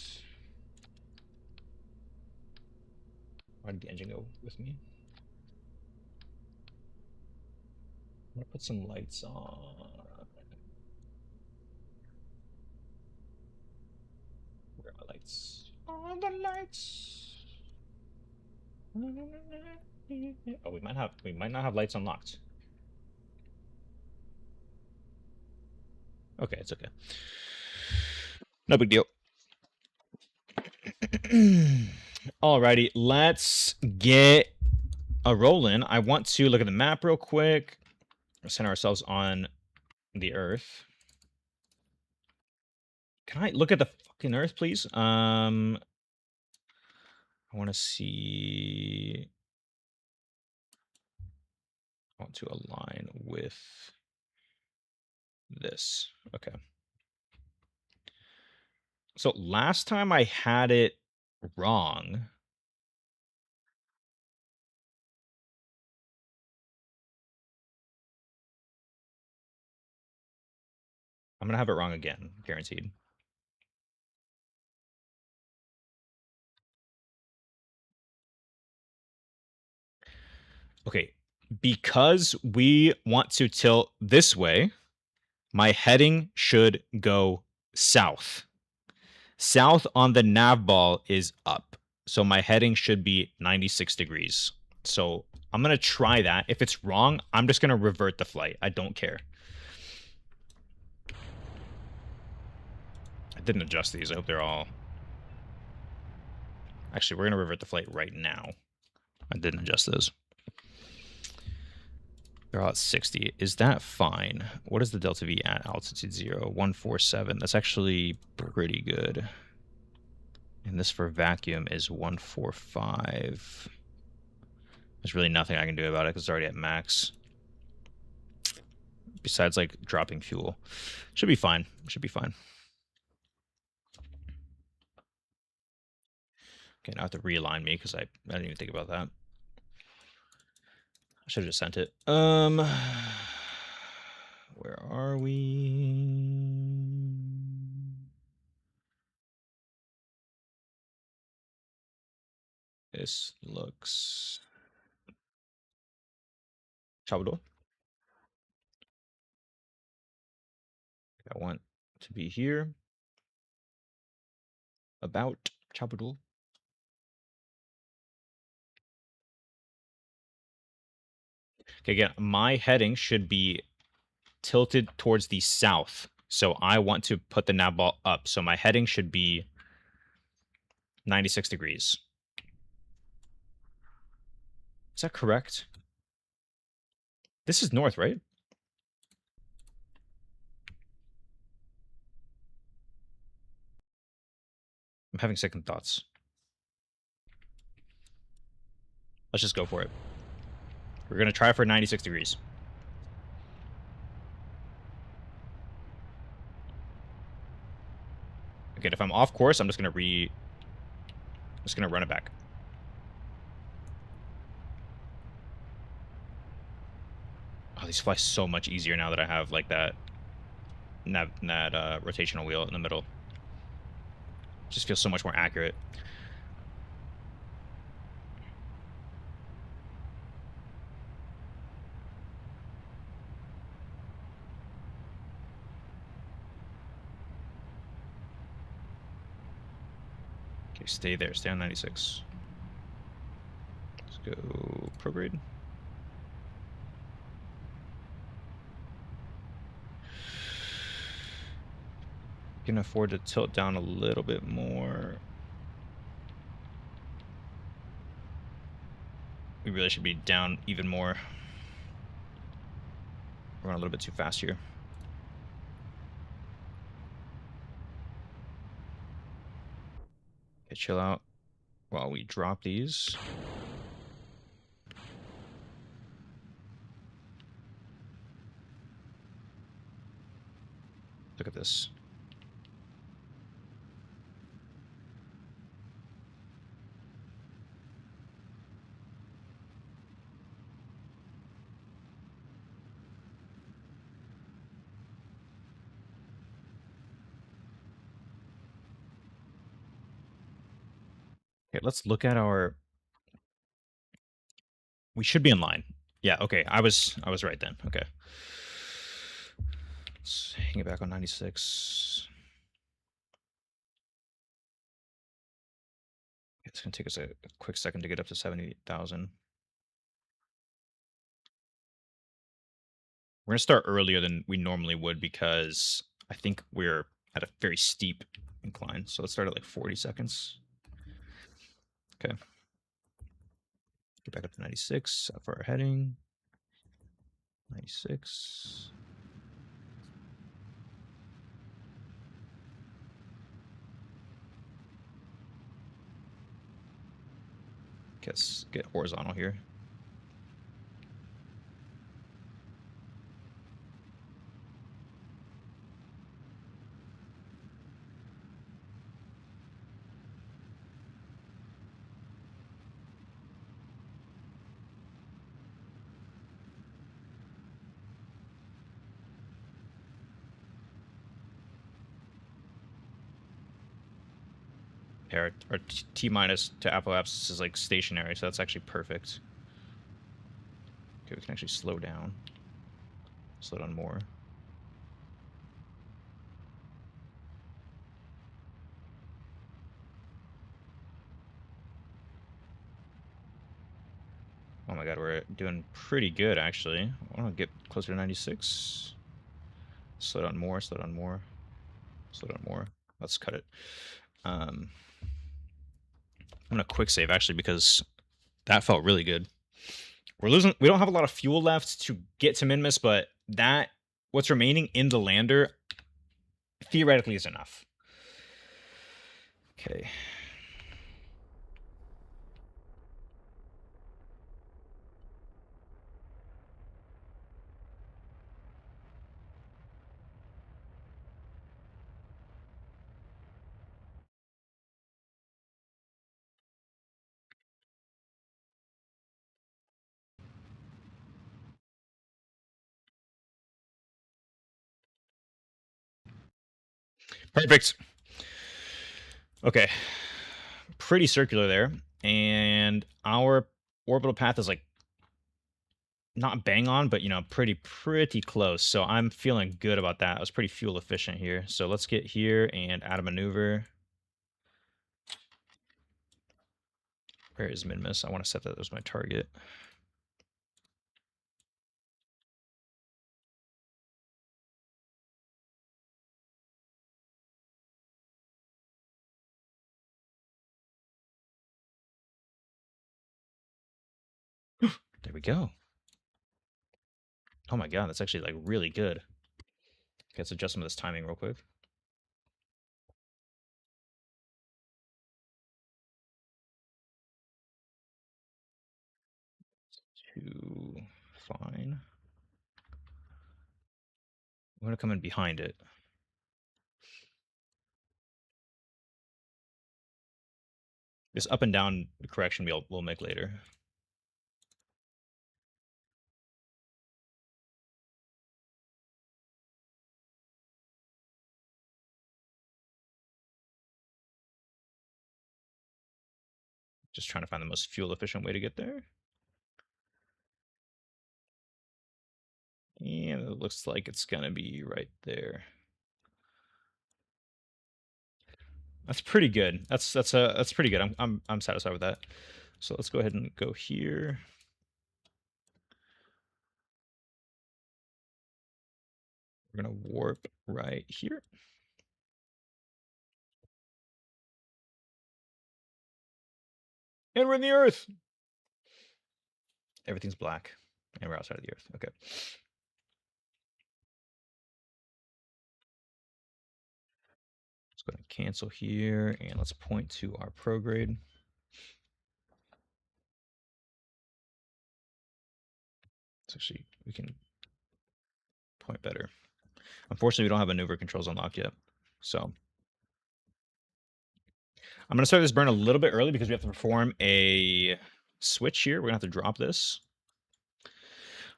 Speaker 1: Why did the engine go with me? I'm gonna put some lights on. Where are my lights? All the lights. Oh, we might not have lights unlocked. Okay, it's okay. No big deal. Alrighty, let's get a roll in. I want to look at the map real quick. Center ourselves on the Earth. Can I look at the fucking Earth, please? I want to see. I want to align with this. Okay. So last time I had it wrong. I'm gonna have it wrong again, guaranteed. Okay, because we want to tilt this way, my heading should go south. South on the nav ball is up. So my heading should be 96 degrees. So I'm going to try that. If it's wrong, I'm just going to revert the flight. I don't care. I didn't adjust these. I hope they're all... Actually, we're going to revert the flight right now. I didn't adjust those. They're all at 60. Is that fine? What is the delta V at altitude 0? 147. That's actually pretty good. And this for vacuum is 145. There's really nothing I can do about it because it's already at max. Besides, like, dropping fuel. Should be fine. Should be fine. Okay, now I have to realign me because I didn't even think about that. I should have just sent it. Where are we? This looks... Chabdo. I want to be here. About Chabdo. Okay, again, my heading should be tilted towards the south. So I want to put the nav ball up. So my heading should be 96 degrees. Is that correct? This is north, right? I'm having second thoughts. Let's just go for it. We're going to try for 96 degrees. Okay, if I'm off course, I'm just going to run it back. Oh, these fly so much easier now that I have, like, that rotational wheel in the middle. Just feels so much more accurate. Okay, stay there. Stay on 96. Let's go prograde. Can afford to tilt down a little bit more. We really should be down even more. We're going a little bit too fast here. Okay, chill out while we drop these. Look at this. Okay, let's look at our... We should be in line. Yeah, okay. I was right then. Okay. Let's hang it back on 96. It's going to take us a quick second to get up to 78,000. We're going to start earlier than we normally would because I think we're at a very steep incline. So let's start at like 40 seconds. Okay. Get back up to 96 for our heading. 96. Let's get horizontal here. Yeah, our T minus to apoapsis is like stationary, so that's actually perfect. Okay, we can actually slow down. Slow down more. Oh my god, we're doing pretty good actually. I want to get closer to 96. Slow down more, slow down more, slow down more. Let's cut it. I'm gonna quick save actually because that felt really good. We're losing. We don't have a lot of fuel left to get to min-miss, but that what's remaining in the lander theoretically is enough. Okay. Perfect. Okay. Pretty circular there. And our orbital path is like not bang on, but you know, pretty close. So I'm feeling good about that. I was pretty fuel efficient here. So let's get here and add a maneuver. Where is min-miss? I want to set that as my target. There we go. Oh my god, that's actually like really good. Okay, let's adjust some of this timing real quick. Two, fine. I'm gonna come in behind it. This up and down correction we'll make later. Just trying to find the most fuel efficient way to get there. And it looks like it's gonna be right there. That's pretty good. That's pretty good. I'm satisfied with that. So let's go ahead and go here. We're gonna warp right here. And we're in the Earth. Everything's black. And we're outside of the Earth. Okay. Let's go ahead and cancel here. And let's point to our prograde. So actually, we can point better. Unfortunately, we don't have maneuver controls unlocked yet. So I'm going to start this burn a little bit early because we have to perform a switch here. We're going to have to drop this.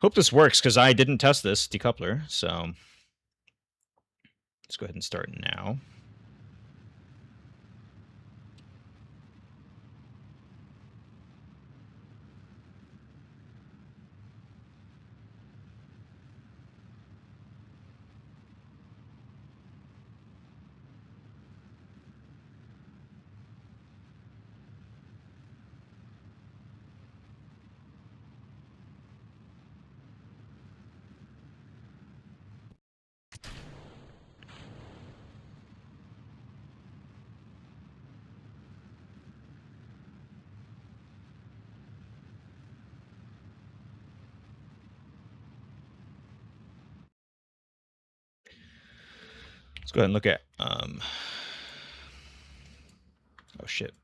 Speaker 1: Hope this works because I didn't test this decoupler. So let's go ahead and start now. Let's go ahead and look at oh shit.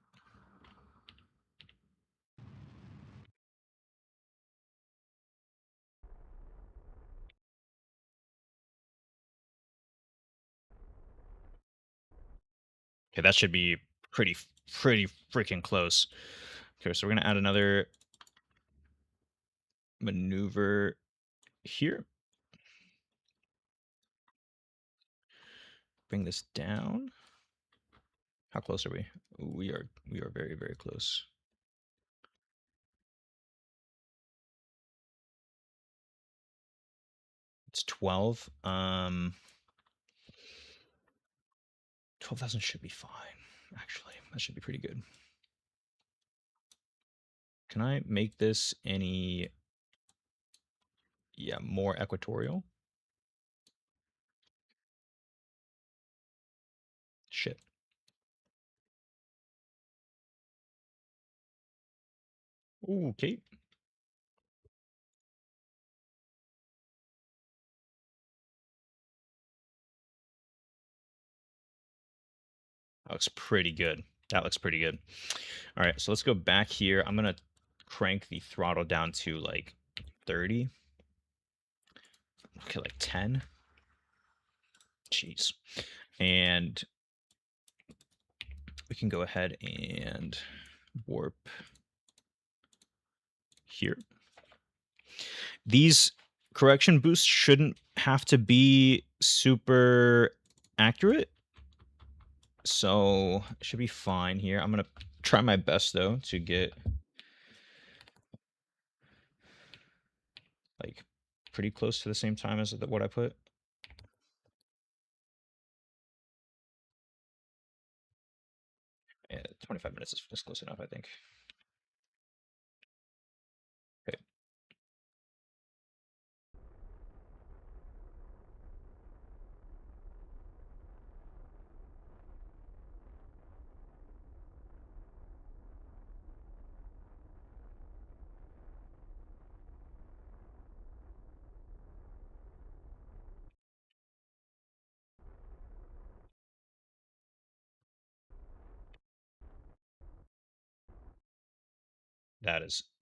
Speaker 1: Okay, that should be pretty freaking close. Okay, so we're gonna add another maneuver here. Bring this down. How close are we? We are very, very close. It's 12. 12,000 should be fine. Actually, that should be pretty good. Can I make this any more equatorial? Shit. Okay. That looks pretty good. That looks pretty good. All right, so let's go back here. I'm gonna crank the throttle down to like 30. Okay, like 10. Jeez. And we can go ahead and warp here. These correction boosts shouldn't have to be super accurate. So it should be fine here. I'm going to try my best, though, to get like pretty close to the same time as what I put. Yeah, 25 minutes is close enough, I think. Okay.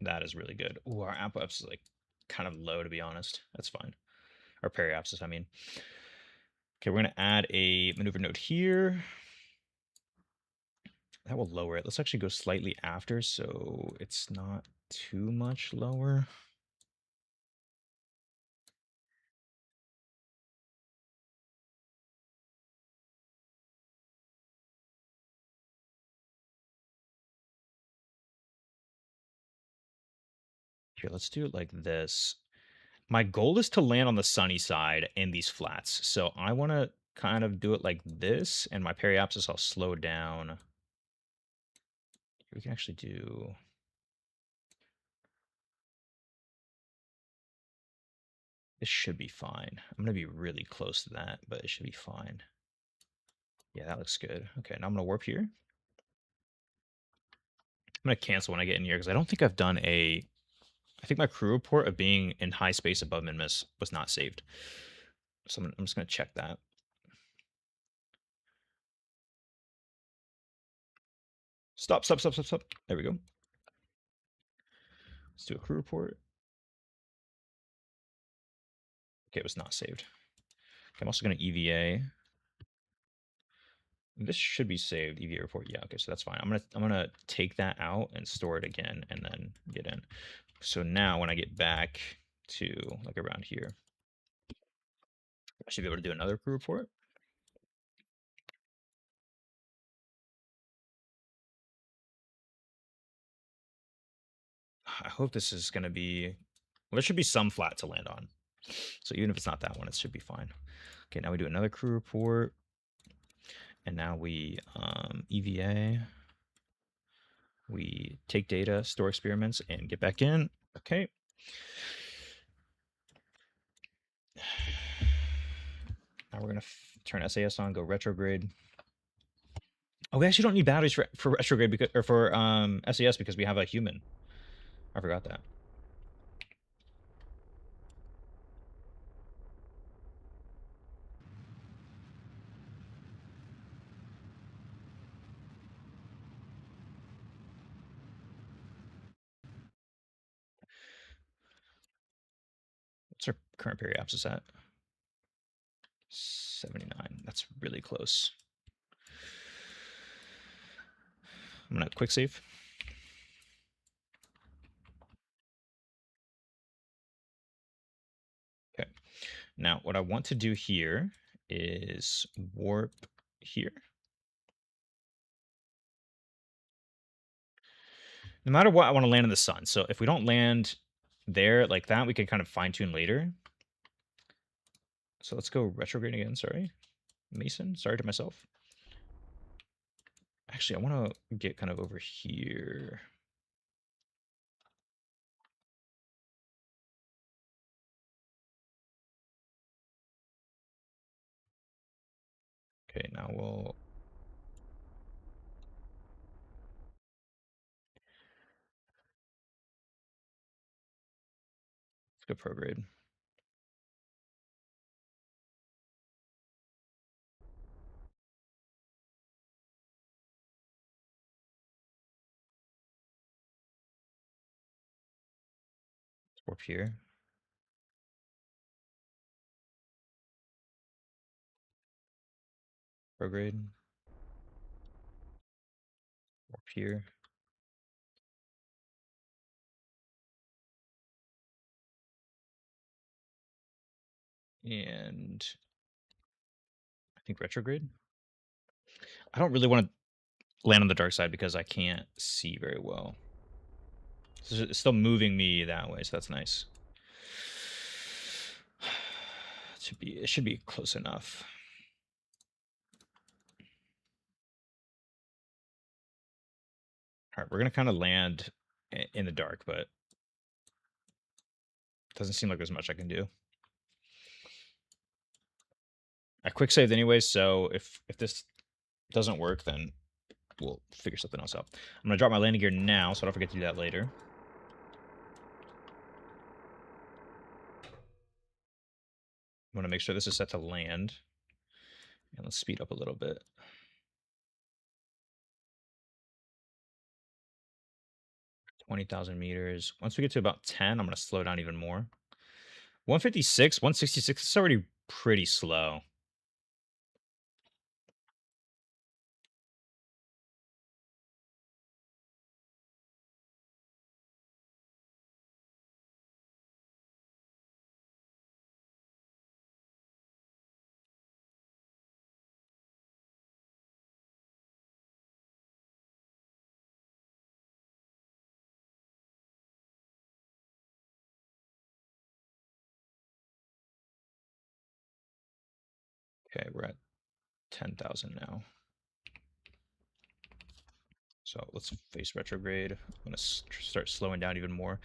Speaker 1: That is really good. Ooh, our apoapsis is like kind of low, to be honest. That's fine. Or periapsis, I mean. Okay, we're gonna add a maneuver node here. That will lower it. Let's actually go slightly after, so it's not too much lower. Here, let's do it like this. My goal is to land on the sunny side in these flats. So I want to kind of do it like this, and my periapsis I'll slow down. We can actually do... This should be fine. I'm going to be really close to that, but it should be fine. Yeah, that looks good. Okay, now I'm going to warp here. I'm going to cancel when I get in here because I don't think I've done a... I think my crew report of being in high space above Minmus was not saved. So I'm just going to check that. Stop. There we go. Let's do a crew report. Okay, it was not saved. Okay, I'm also going to EVA. This should be saved. EVA report. Yeah, okay, so that's fine. I'm gonna take that out and store it again and then get in. So now when I get back to like around here, I should be able to do another crew report. I hope this is gonna be... Well, there should be some flat to land on. So even if it's not that one, it should be fine. Okay, now we do another crew report. And now we EVA. We take data, store experiments, and get back in. Okay. Now we're going to turn SAS on, go retrograde. Oh, we actually don't need batteries for retrograde because, or for SAS because we have a human. I forgot that. What's our current periapsis at? 79. That's really close. I'm going to quick save. Okay. Now, what I want to do here is warp here. No matter what, I want to land in the sun. So if we don't land there like that, we can kind of fine tune later. So let's go retrograde again. Sorry. Mason. Sorry to myself. Actually, I want to get kind of over here. Okay, now we'll... Let's go prograde. Let's warp here. Prograde. Warp here. And I think retrograde. I don't really want to land on the dark side because I can't see very well. So it's still moving me that way, so that's nice. It should be close enough. All right, we're gonna kind of land in the dark, but it doesn't seem like there's much I can do. I quick saved anyways, so if this doesn't work, then we'll figure something else out. I'm gonna drop my landing gear now, so I don't forget to do that later. I'm gonna make sure this is set to land. And let's speed up a little bit. 20,000 meters. Once we get to about 10, I'm gonna slow down even more. 156, 166, it's already pretty slow. Okay, we're at 10,000 now. So let's face retrograde. I'm gonna start slowing down even more.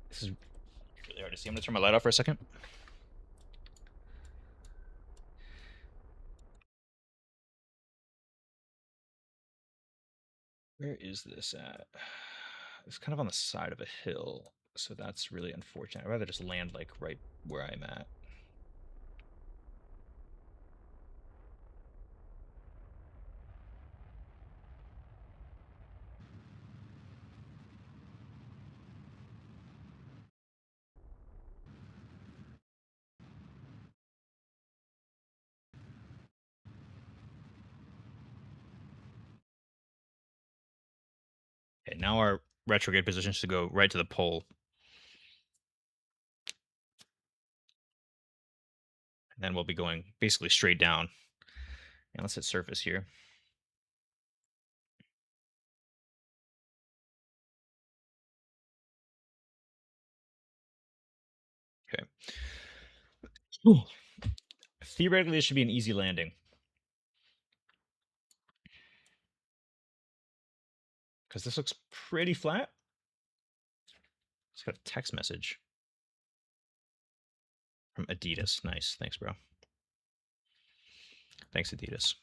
Speaker 1: This is really hard to see. I'm gonna turn my light off for a second. Where is this at? It's kind of on the side of a hill, so that's really unfortunate. I'd rather just land like right where I'm at. Okay, now our retrograde position should go right to the pole. And then we'll be going basically straight down. And let's hit surface here. Okay. Ooh. Theoretically, this should be an easy landing. Because this looks pretty flat. It's got a text message from Adidas. Nice. Thanks, bro. Thanks, Adidas.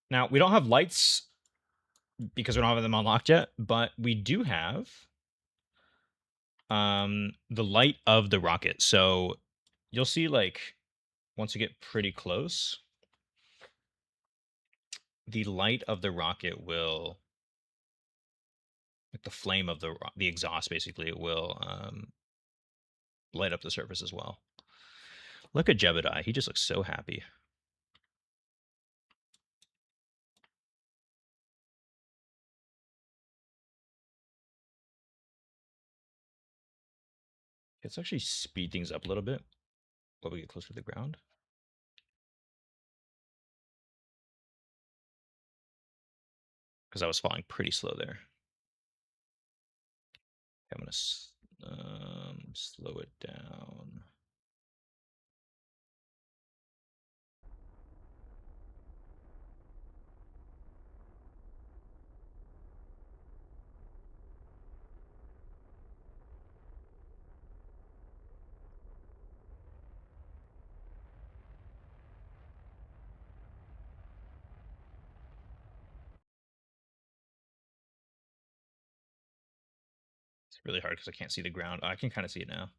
Speaker 1: Now, we don't have lights because we don't have them unlocked yet, but we do have the light of the rocket. So you'll see, like, once you get pretty close, the light of the rocket will, like the flame of the exhaust, basically, it will light up the surface as well. Look at Jebediah. He just looks so happy. Let's actually speed things up a little bit while we get closer to the ground. Because I was falling pretty slow there. I'm going to slow it down. It's really hard because I can't see the ground. Oh, I can kind of see it now.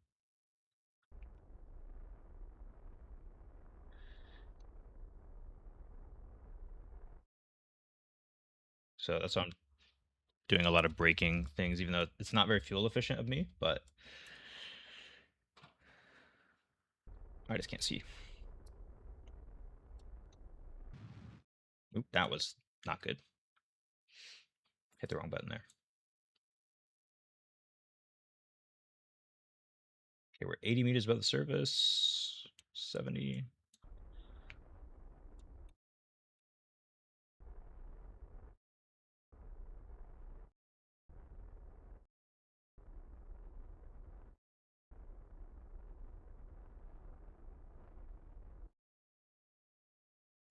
Speaker 1: So that's why I'm doing a lot of braking things, even though it's not very fuel efficient of me, but I just can't see. Oop, that was not good. Hit the wrong button there. Okay, we're 80 meters above the surface. 70.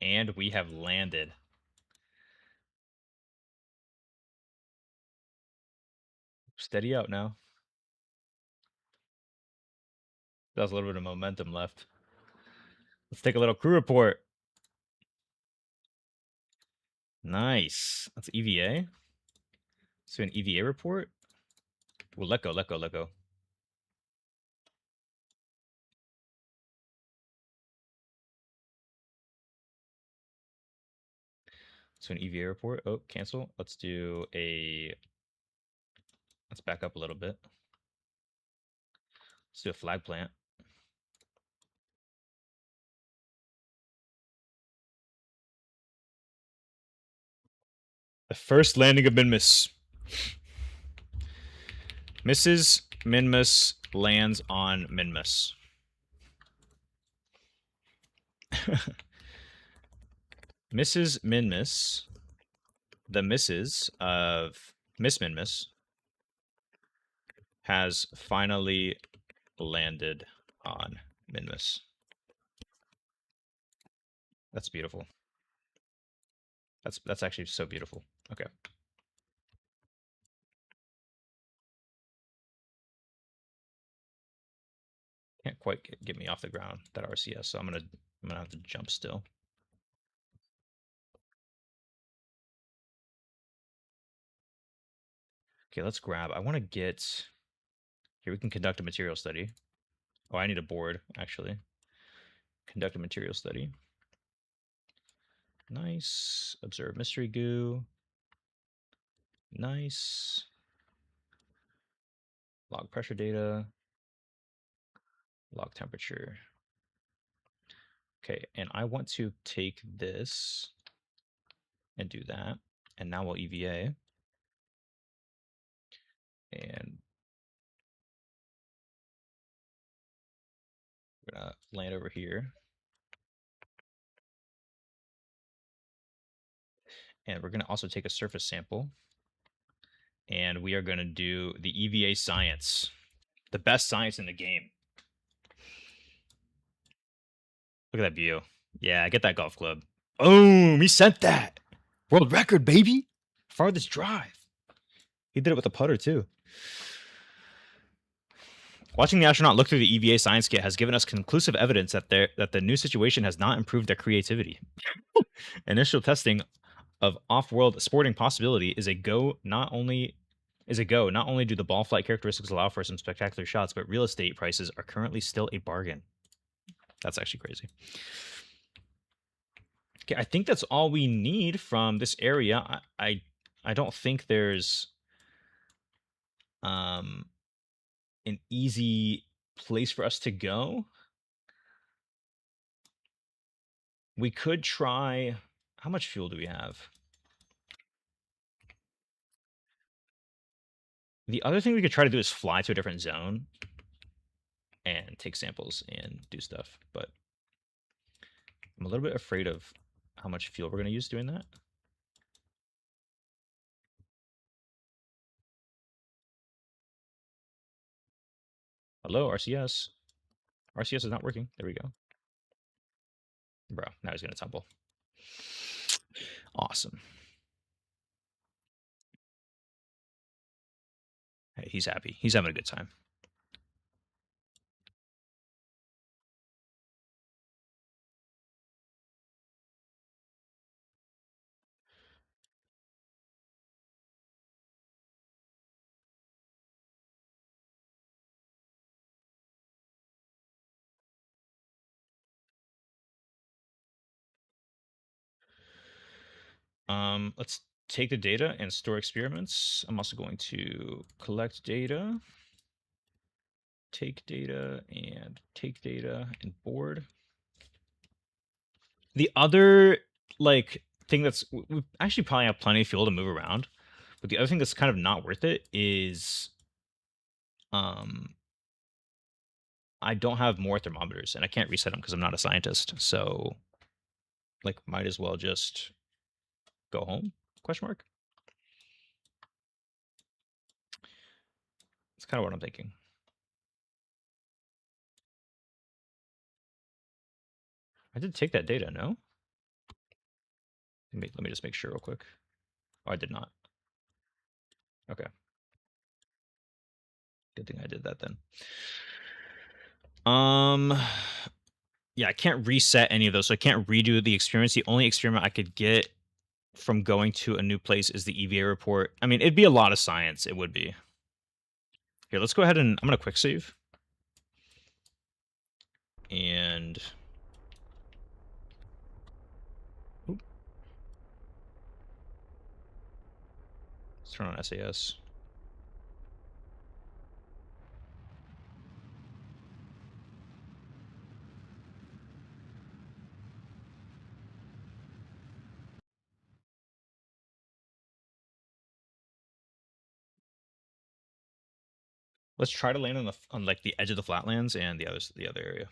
Speaker 1: And we have landed. Steady out now. That was a little bit of momentum left. Let's take a little crew report. Nice. That's EVA. Let's do an EVA report. Well, let go, let go, let go. So an EVA report. Oh, cancel. Let's do a. Let's back up a little bit. Let's do a flag plant. The first landing of Minmus. Mrs. Minmus lands on Minmus. Mrs. Minmus, the Mrs. of Miss Minmus, has finally landed on Minmus. That's beautiful. That's actually so beautiful. Okay. Can't quite get me off the ground, that RCS, so I'm gonna have to jump still. Okay, let's grab. I want to get here. We can conduct a material study. Oh, I need a board actually. Conduct a material study. Nice. Observe mystery goo. Nice. Log pressure data. Log temperature. Okay, and I want to take this and do that. And now we'll EVA. And we're gonna land over here. And we're gonna also take a surface sample. And we are gonna do the EVA science. The best science in the game. Look at that view. Yeah, get that golf club. Boom! He sent that. World record, baby. Farthest drive. He did it with a putter too. Watching the astronaut look through the EVA science kit has given us conclusive evidence that the new situation has not improved their creativity. Initial testing of off-world sporting possibility is a go. Not only do the ball flight characteristics allow for some spectacular shots, but real estate prices are currently still a bargain. That's actually crazy. Okay, I think that's all we need from this area. I don't think there's an easy place for us to go. We could try. How much fuel do we have? The other thing we could try to do is fly to a different zone and take samples and do stuff, but I'm a little bit afraid of how much fuel we're going to use doing that. Hello, RCS. RCS is not working. There we go. Bro, now he's going to tumble. Awesome. Hey, he's happy. He's having a good time. Let's take the data and store experiments. I'm also going to collect data, take data and board. The other like thing that's we actually probably have plenty of fuel to move around, but the other thing that's kind of not worth it is I don't have more thermometers and I can't reset them because I'm not a scientist. So like might as well just go home? Question mark. That's kind of what I'm thinking. I did take that data, no? Let me just make sure real quick. Oh, I did not. Okay. Good thing I did that then. Yeah, I can't reset any of those, so I can't redo the experiments. The only experiment I could get from going to a new place is the EVA report. I mean, it'd be a lot of science. It would be. Here, let's go ahead and I'm gonna quick save. And oop, let's turn on SAS. Let's try to land on like the edge of the flatlands and the other area.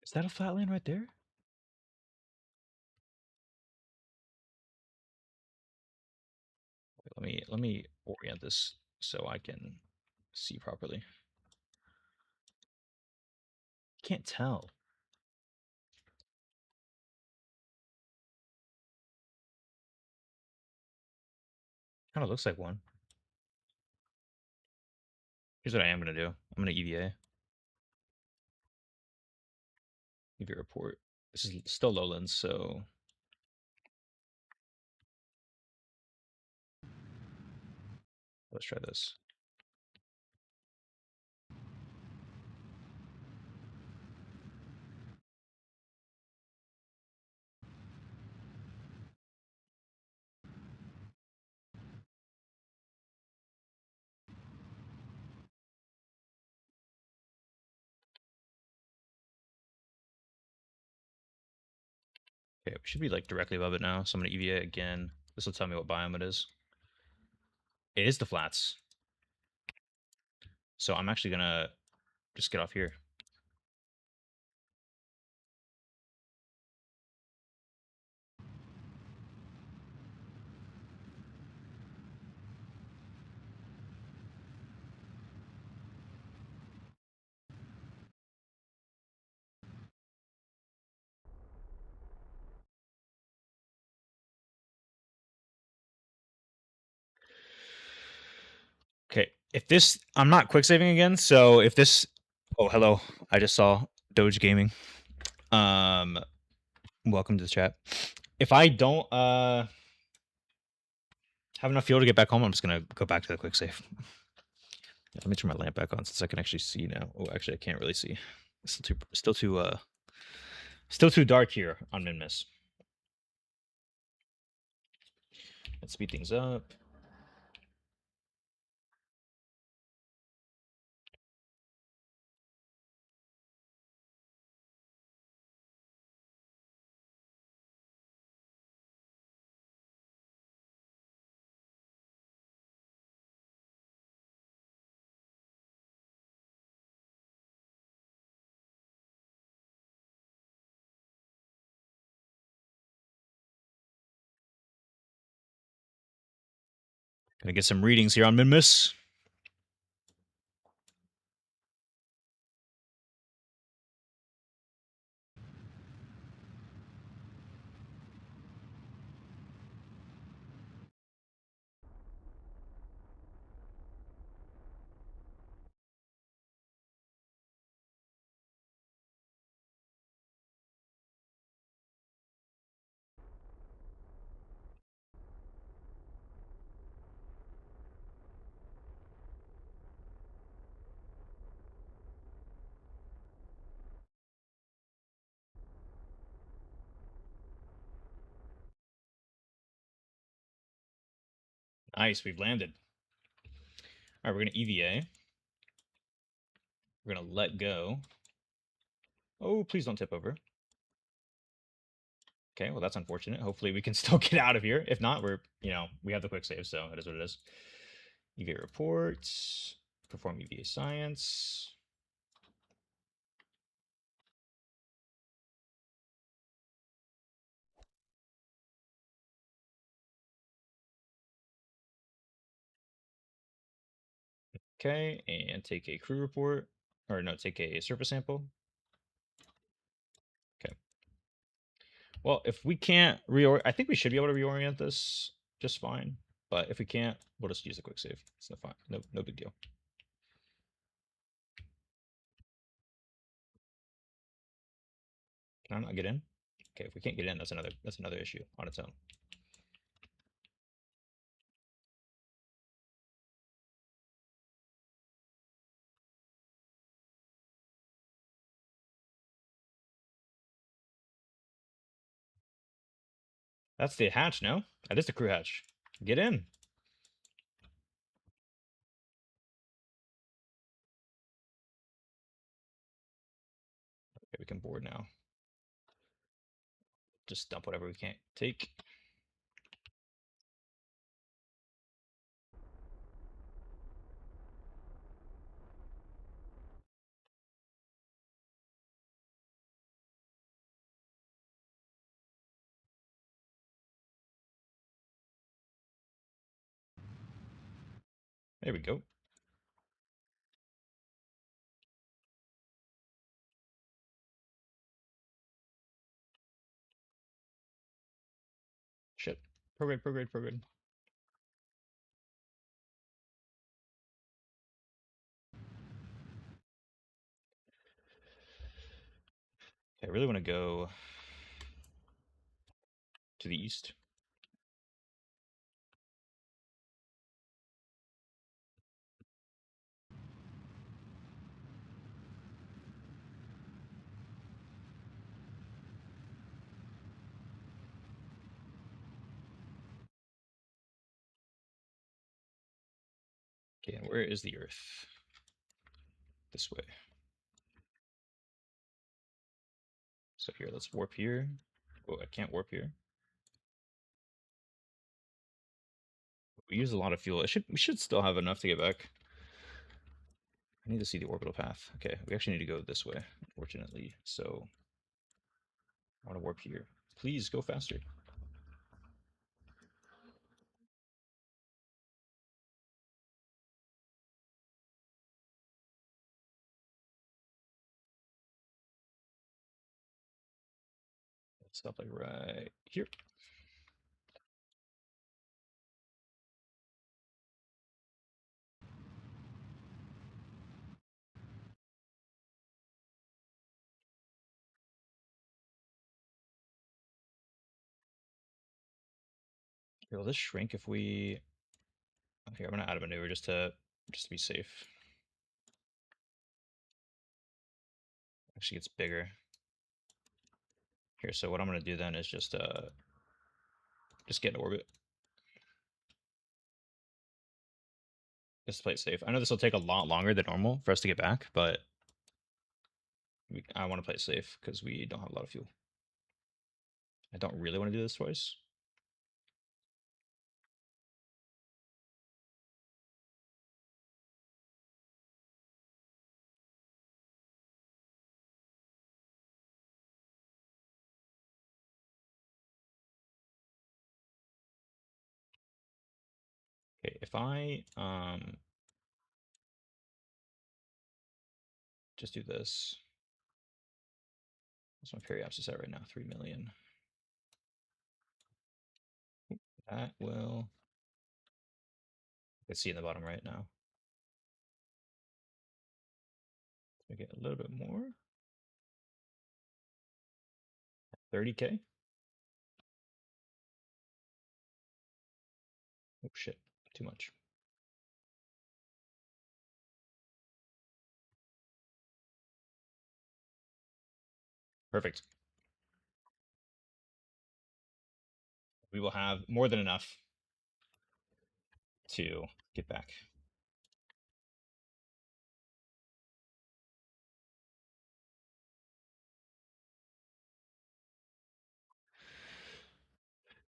Speaker 1: Is that a flatland right there? Let me orient this so I can see properly. Can't tell. Kind of looks like one. Here's what I am gonna do. I'm gonna EVA. EVA report. This is still lowlands, so let's try this. Okay, we should be like directly above it now. So I'm gonna EVA again. This will tell me what biome it is. It is the flats. So I'm actually gonna just get off here. Okay, if this, I'm not quick saving again. So if this, oh hello, I just saw Doge Gaming. Welcome to the chat. If I don't have enough fuel to get back home, I'm just gonna go back to the quick save. Yeah, let me turn my lamp back on since I can actually see now. Oh, actually, I can't really see. It's still too dark here on Minmus. Let's speed things up. Gonna get some readings here on Minmus. Nice, we've landed. All right, we're gonna EVA. We're gonna let go. Oh, please don't tip over. Okay, well that's unfortunate. Hopefully we can still get out of here. If not, we're, we have the quick save, so it is what it is. EVA reports, perform EVA science. Okay, and take a crew report, or no, take a surface sample. Okay. Well, if we can't I think we should be able to reorient this just fine. But if we can't, we'll just use a quick save. It's no fine. No big deal. Can I not get in? Okay, if we can't get in, that's another issue on its own. That's the hatch, no? That is the crew hatch. Get in. Okay, we can board now. Just dump whatever we can't take. There we go. Shit. Prograde, prograde, prograde. Okay, I really want to go to the east. Okay, and where is the Earth? This way. So here, let's warp here. Oh, I can't warp here. We use a lot of fuel. We should still have enough to get back. I need to see the orbital path. Okay, we actually need to go this way, unfortunately. So I want to warp here. Please go faster. Let's stop like right here. Will this shrink if we... Okay, I'm gonna add a maneuver just to be safe. Actually gets bigger. Here, so what I'm gonna do then is just get in orbit. Just to play it safe. I know this will take a lot longer than normal for us to get back, but I want to play it safe because we don't have a lot of fuel. I don't really want to do this twice. Okay, if I just do this. What's my periapsis at right now? 3 million. That will... Let's see in the bottom right now. Let's make it a little bit more. 30K. Oh shit, too much. Perfect. We will have more than enough to get back.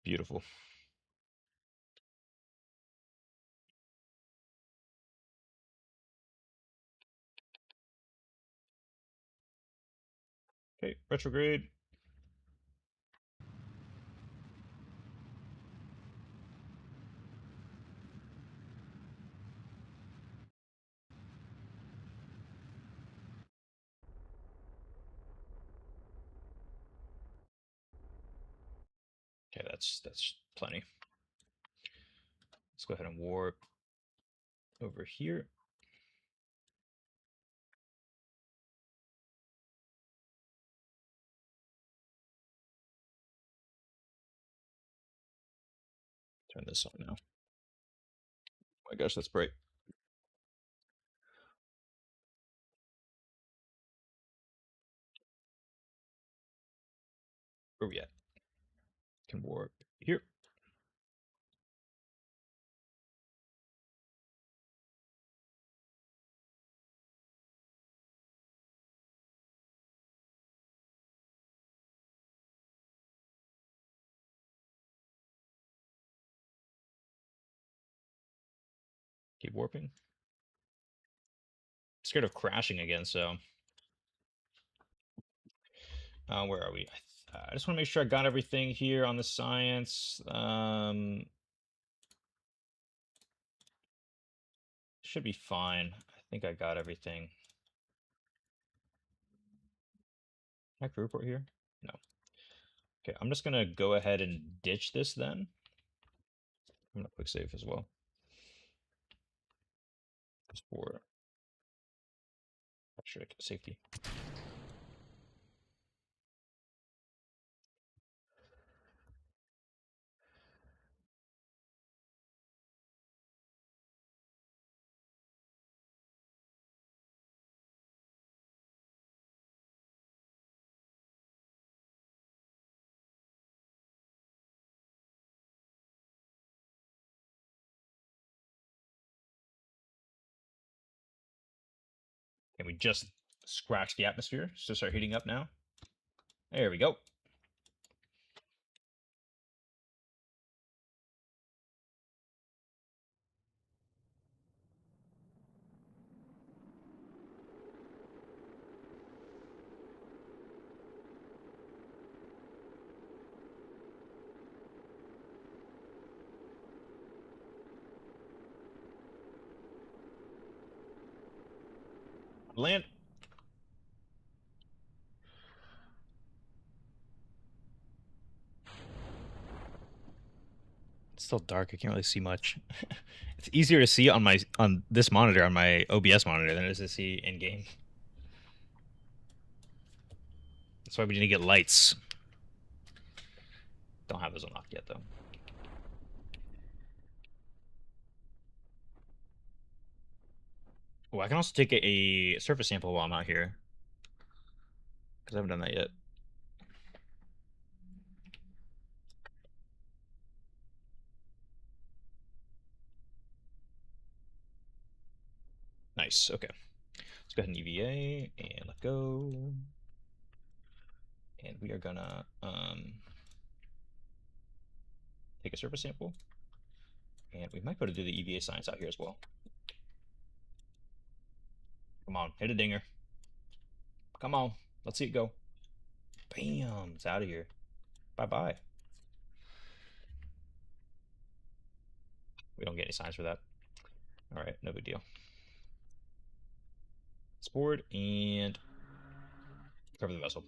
Speaker 1: Beautiful. Okay, retrograde. Okay, that's plenty. Let's go ahead and warp over here. Turn this on now. Oh my gosh, that's bright. Where we at? Can warp here. Keep warping. Scared of crashing again, so where are we? I just want to make sure I got everything here on the science. should be fine. I think I got everything. Can I crew report here? No. Okay, I'm just gonna go ahead and ditch this then. I'm gonna quick save as well. Just for extra safety. And we just scratched the atmosphere. So start heating up now. There we go. Land. It's still dark. I can't really see much. It's easier to see on this monitor, on my OBS monitor, than it is to see in game. That's why we need to get lights. Don't have those unlocked yet, though. Oh, I can also take a surface sample while I'm out here, because I haven't done that yet. Nice. Okay. Let's go ahead and EVA and let go. And we are gonna take a surface sample. And we might be able to do the EVA science out here as well. Come on, hit a dinger. Come on, let's see it go. Bam, it's out of here. Bye-bye. We don't get any signs for that. All right, no big deal. Sport and cover the vessel.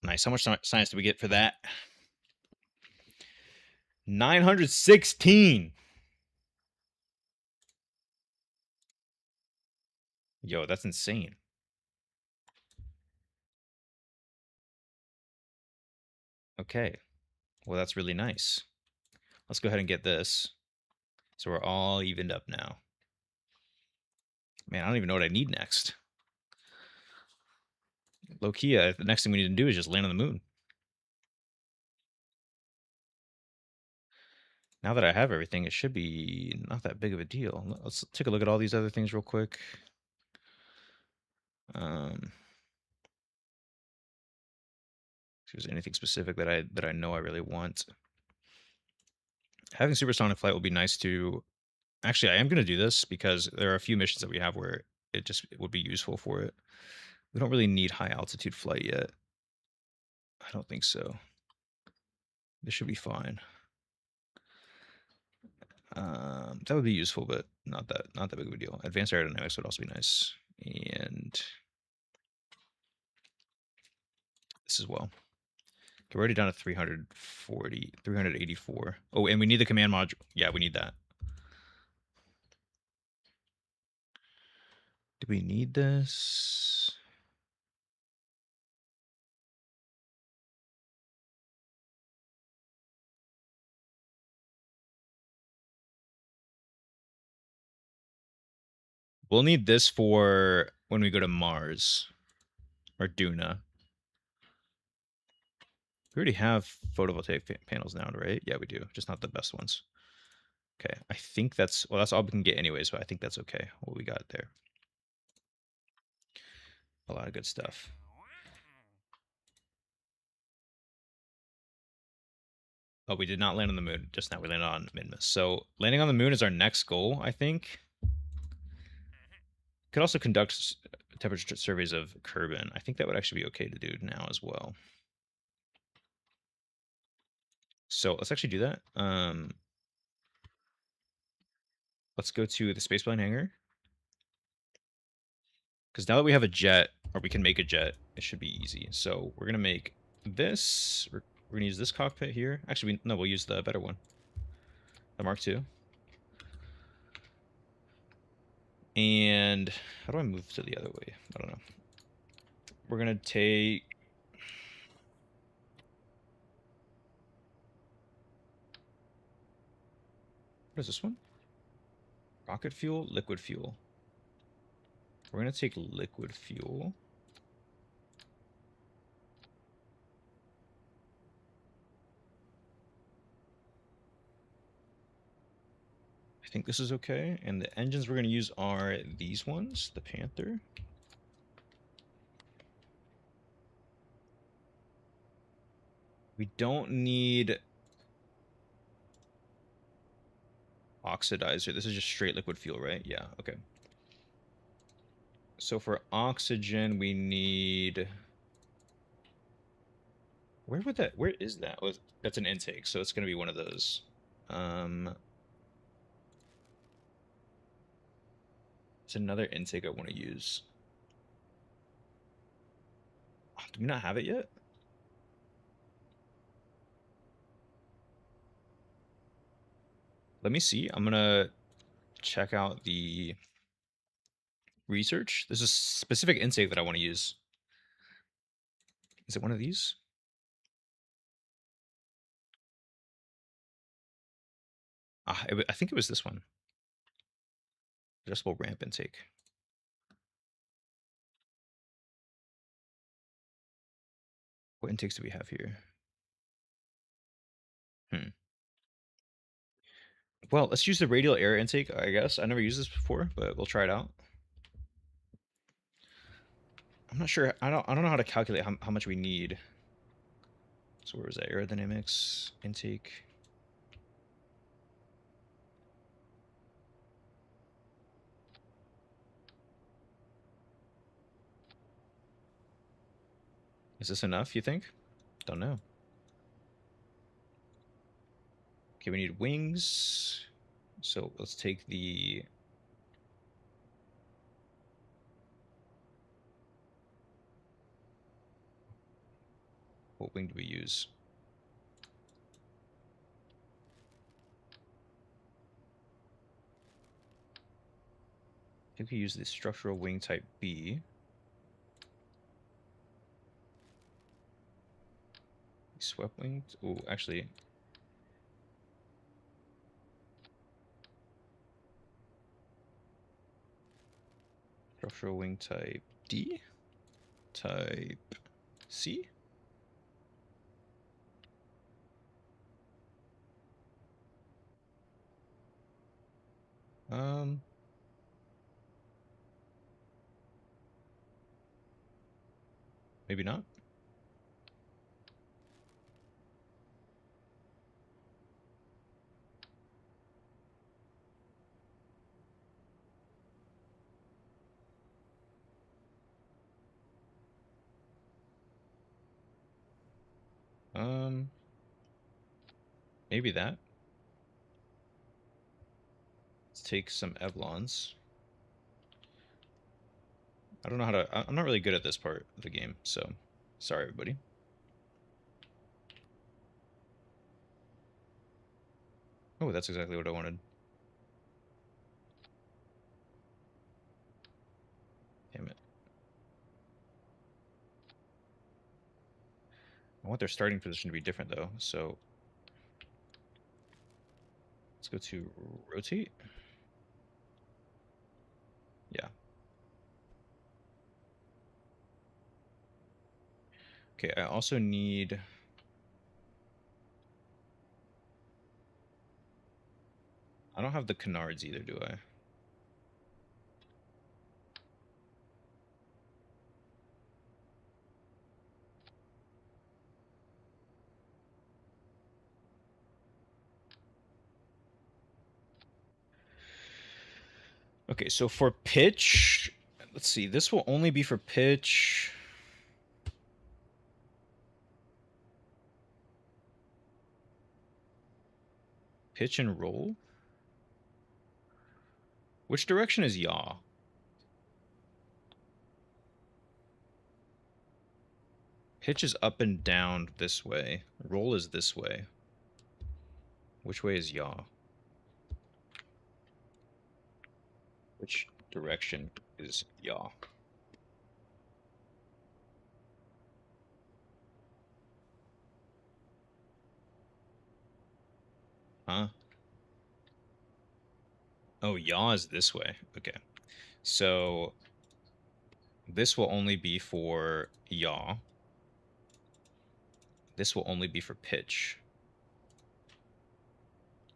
Speaker 1: Nice. How much science do we get for that? 916. Yo, that's insane. Okay. Well, that's really nice. Let's go ahead and get this. So we're all evened up now. Man, I don't even know what I need next. Low-key, the next thing we need to do is just land on the moon. Now that I have everything, it should be not that big of a deal. Let's take a look at all these other things real quick. If there's anything specific that I know I really want. Having supersonic flight will be nice to. Actually, I am going to do this because there are a few missions that we have where it would be useful for it. We don't really need high altitude flight yet. I don't think so. This should be fine. That would be useful, but not that big of a deal. Advanced aerodynamics would also be nice, and this as well. Okay, we're already down to 340, 384. Oh, and we need the command module. Yeah, we need that. Do we need this? We'll need this for when we go to Mars or Duna. We already have photovoltaic panels now, right? Yeah, we do. Just not the best ones. Okay, I think that's all we can get anyways, but I think that's okay. What we got there. A lot of good stuff. Oh, we did not land on the moon. Just now we landed on Minmus. So landing on the moon is our next goal, I think. Could also conduct temperature surveys of Kerbin. I think that would actually be okay to do now as well. So let's actually do that. Let's go to the spaceplane hangar. Because now that we have a jet, or we can make a jet, it should be easy. So we're going to make this. We're going to use this cockpit here. Actually, no, we'll use the better one. The Mark II. And how do I move to the other way? I don't know. We're going to take... What is this one? Rocket fuel, liquid fuel. We're going to take liquid fuel. I think this is okay. And the engines we're going to use are these ones, the Panther. We don't need oxidizer. This is just straight liquid fuel, right? Yeah, okay. So for oxygen, we need... Where is that? That's an intake, so it's going to be one of those. It's another intake I want to use. Oh, do we not have it yet? Let me see. I'm going to check out the research. There's a specific intake that I want to use. Is it one of these? I think it was this one. Adjustable ramp intake. What intakes do we have here? Well, let's use the radial air intake, I guess. I never used this before, but we'll try it out. I'm not sure. I don't know how to calculate how much we need. So where was that? Aerodynamics, intake. Is this enough, you think? Don't know. Okay, we need wings. So let's take the... What wing do we use? I think we use the structural wing type B. Swept wings? Oh, actually... Structural wing type D? Type C? Maybe not. Maybe that. Let's take some Evlons. I don't know how to... I'm not really good at this part of the game, so... Sorry, everybody. Oh, that's exactly what I wanted. Damn it. I want their starting position to be different, though, so... Let's go to rotate. Yeah. Okay, I also need... I don't have the canards either, do I? Okay, so for pitch... Let's see, this will only be for pitch... pitch and roll? Which direction is yaw? Pitch is up and down this way. Roll is this way. Which way is yaw? Which direction is yaw? Huh? Oh, yaw is this way. Okay. So this will only be for yaw. This will only be for pitch.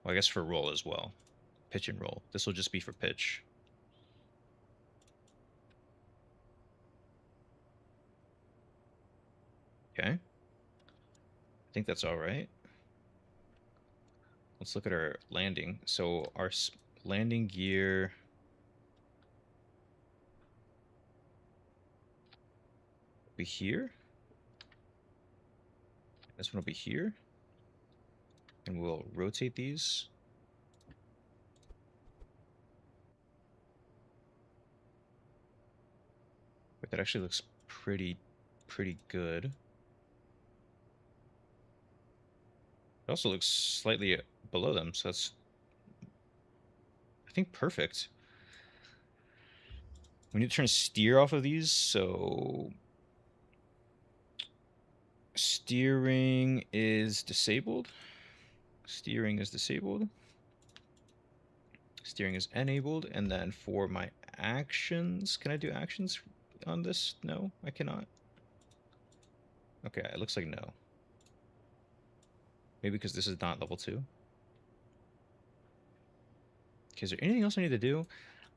Speaker 1: Well, I guess for roll as well. Pitch and roll. This will just be for pitch. Okay. I think that's all right. Let's look at our landing. So our landing gear... be here. This one will be here. And we'll rotate these. But that actually looks pretty good. It also looks slightly below them, so that's, I think, perfect. We need to turn steer off of these, so steering is disabled. Steering is disabled. Steering is enabled, and then for my actions, can I do actions on this? No, I cannot. Okay, it looks like no. Maybe because this is not level 2. Okay, is there anything else I need to do?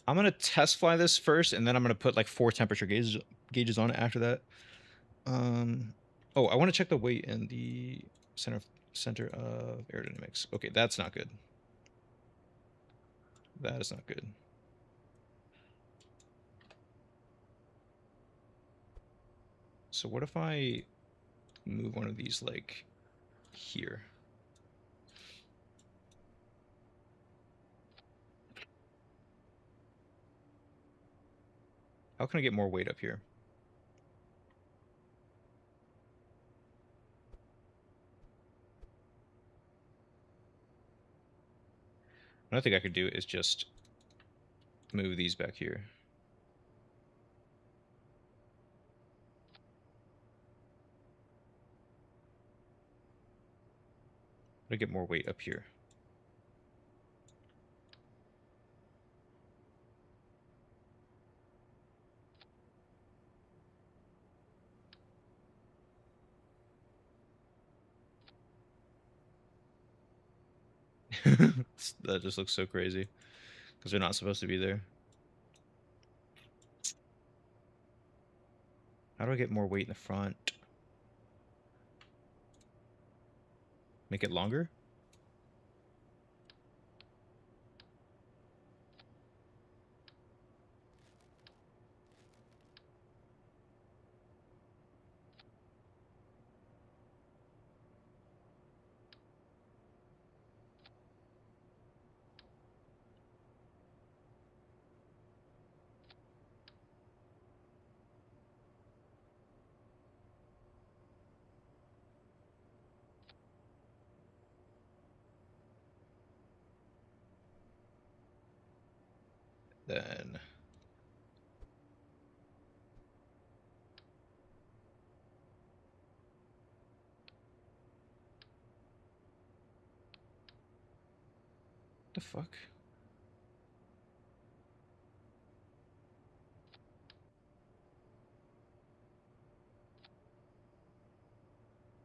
Speaker 1: I'm going to test fly this first, and then I'm going to put like 4 temperature gauges on it after that. Oh, I want to check the weight in the center of aerodynamics. Okay, that's not good. That is not good. So what if I move one of these like here? How can I get more weight up here? Another thing I could do is just move these back here. I get more weight up here. That just looks so crazy because they're not supposed to be there. How do I get more weight in the front? Make it longer? Then the fuck?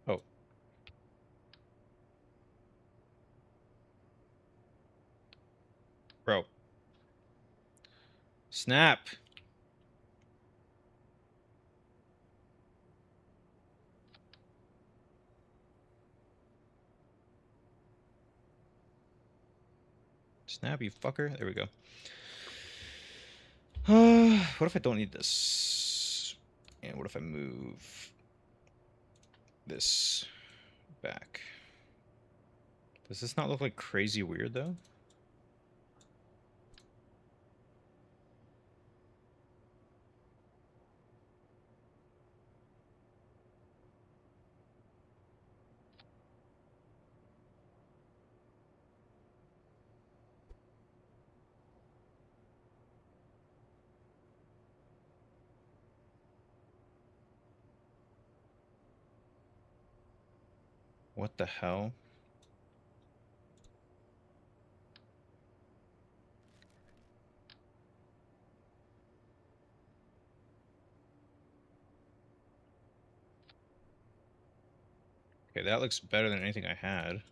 Speaker 1: Oh. Bro. Snap. Snap, you fucker. There we go. What if I don't need this? And what if I move this back? Does this not look like crazy weird though? What the hell? Okay, that looks better than anything I had.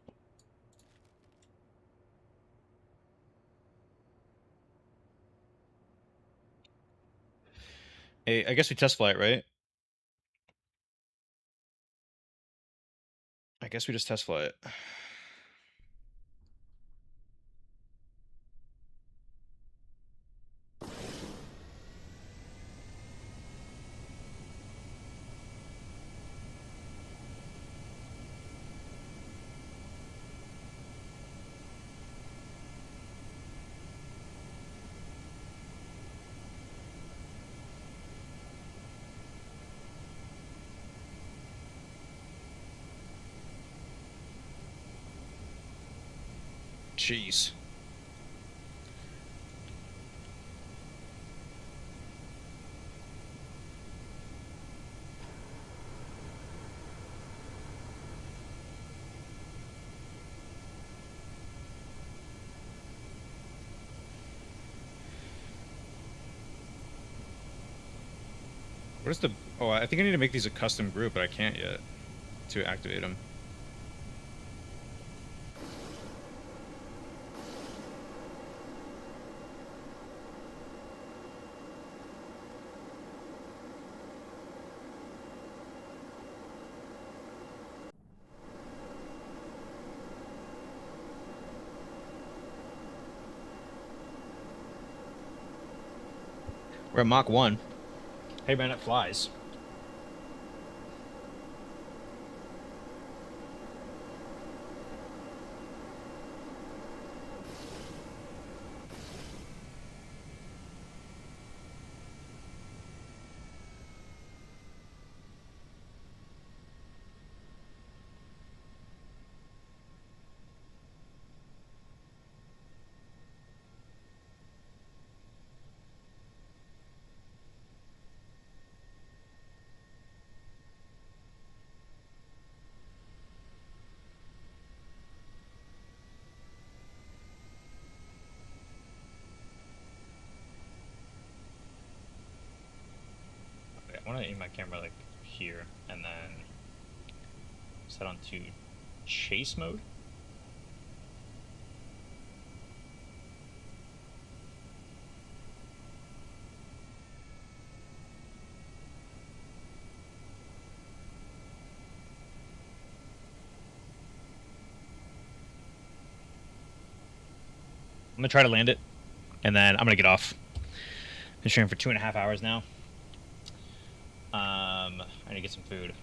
Speaker 1: Hey, I guess we test fly it, right? I guess we just test fly it. Jeez. What is the... Oh, I think I need to make these a custom group, but I can't yet to activate them. We're at Mach 1. Hey man, it flies. Okay, I want to aim my camera like here and then set on to chase mode. I'm gonna try to land it, and then I'm gonna get off. Been streaming for 2.5 hours now. I need to get some food.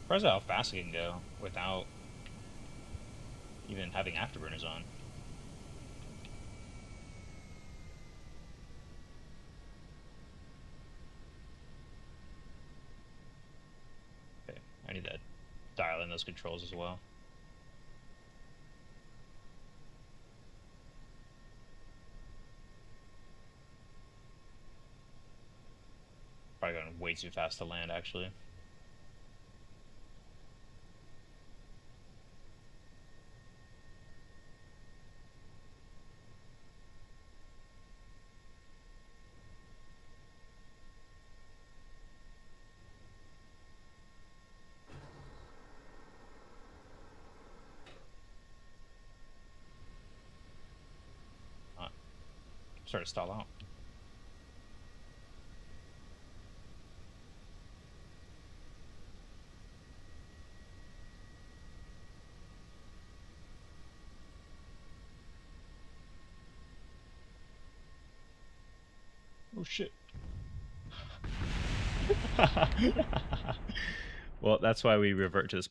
Speaker 1: Surprised how fast it can go without even having afterburners on. Okay, I need to dial in those controls as well. Probably going way too fast to land, actually. Start to stall out. Oh shit. Well, that's why we revert to the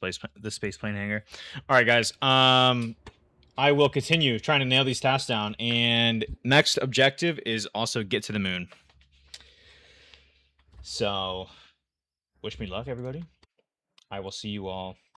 Speaker 1: space plane hangar. All right, guys. I will continue trying to nail these tasks down, and next objective is also get to the moon. So, wish me luck, everybody. I will see you all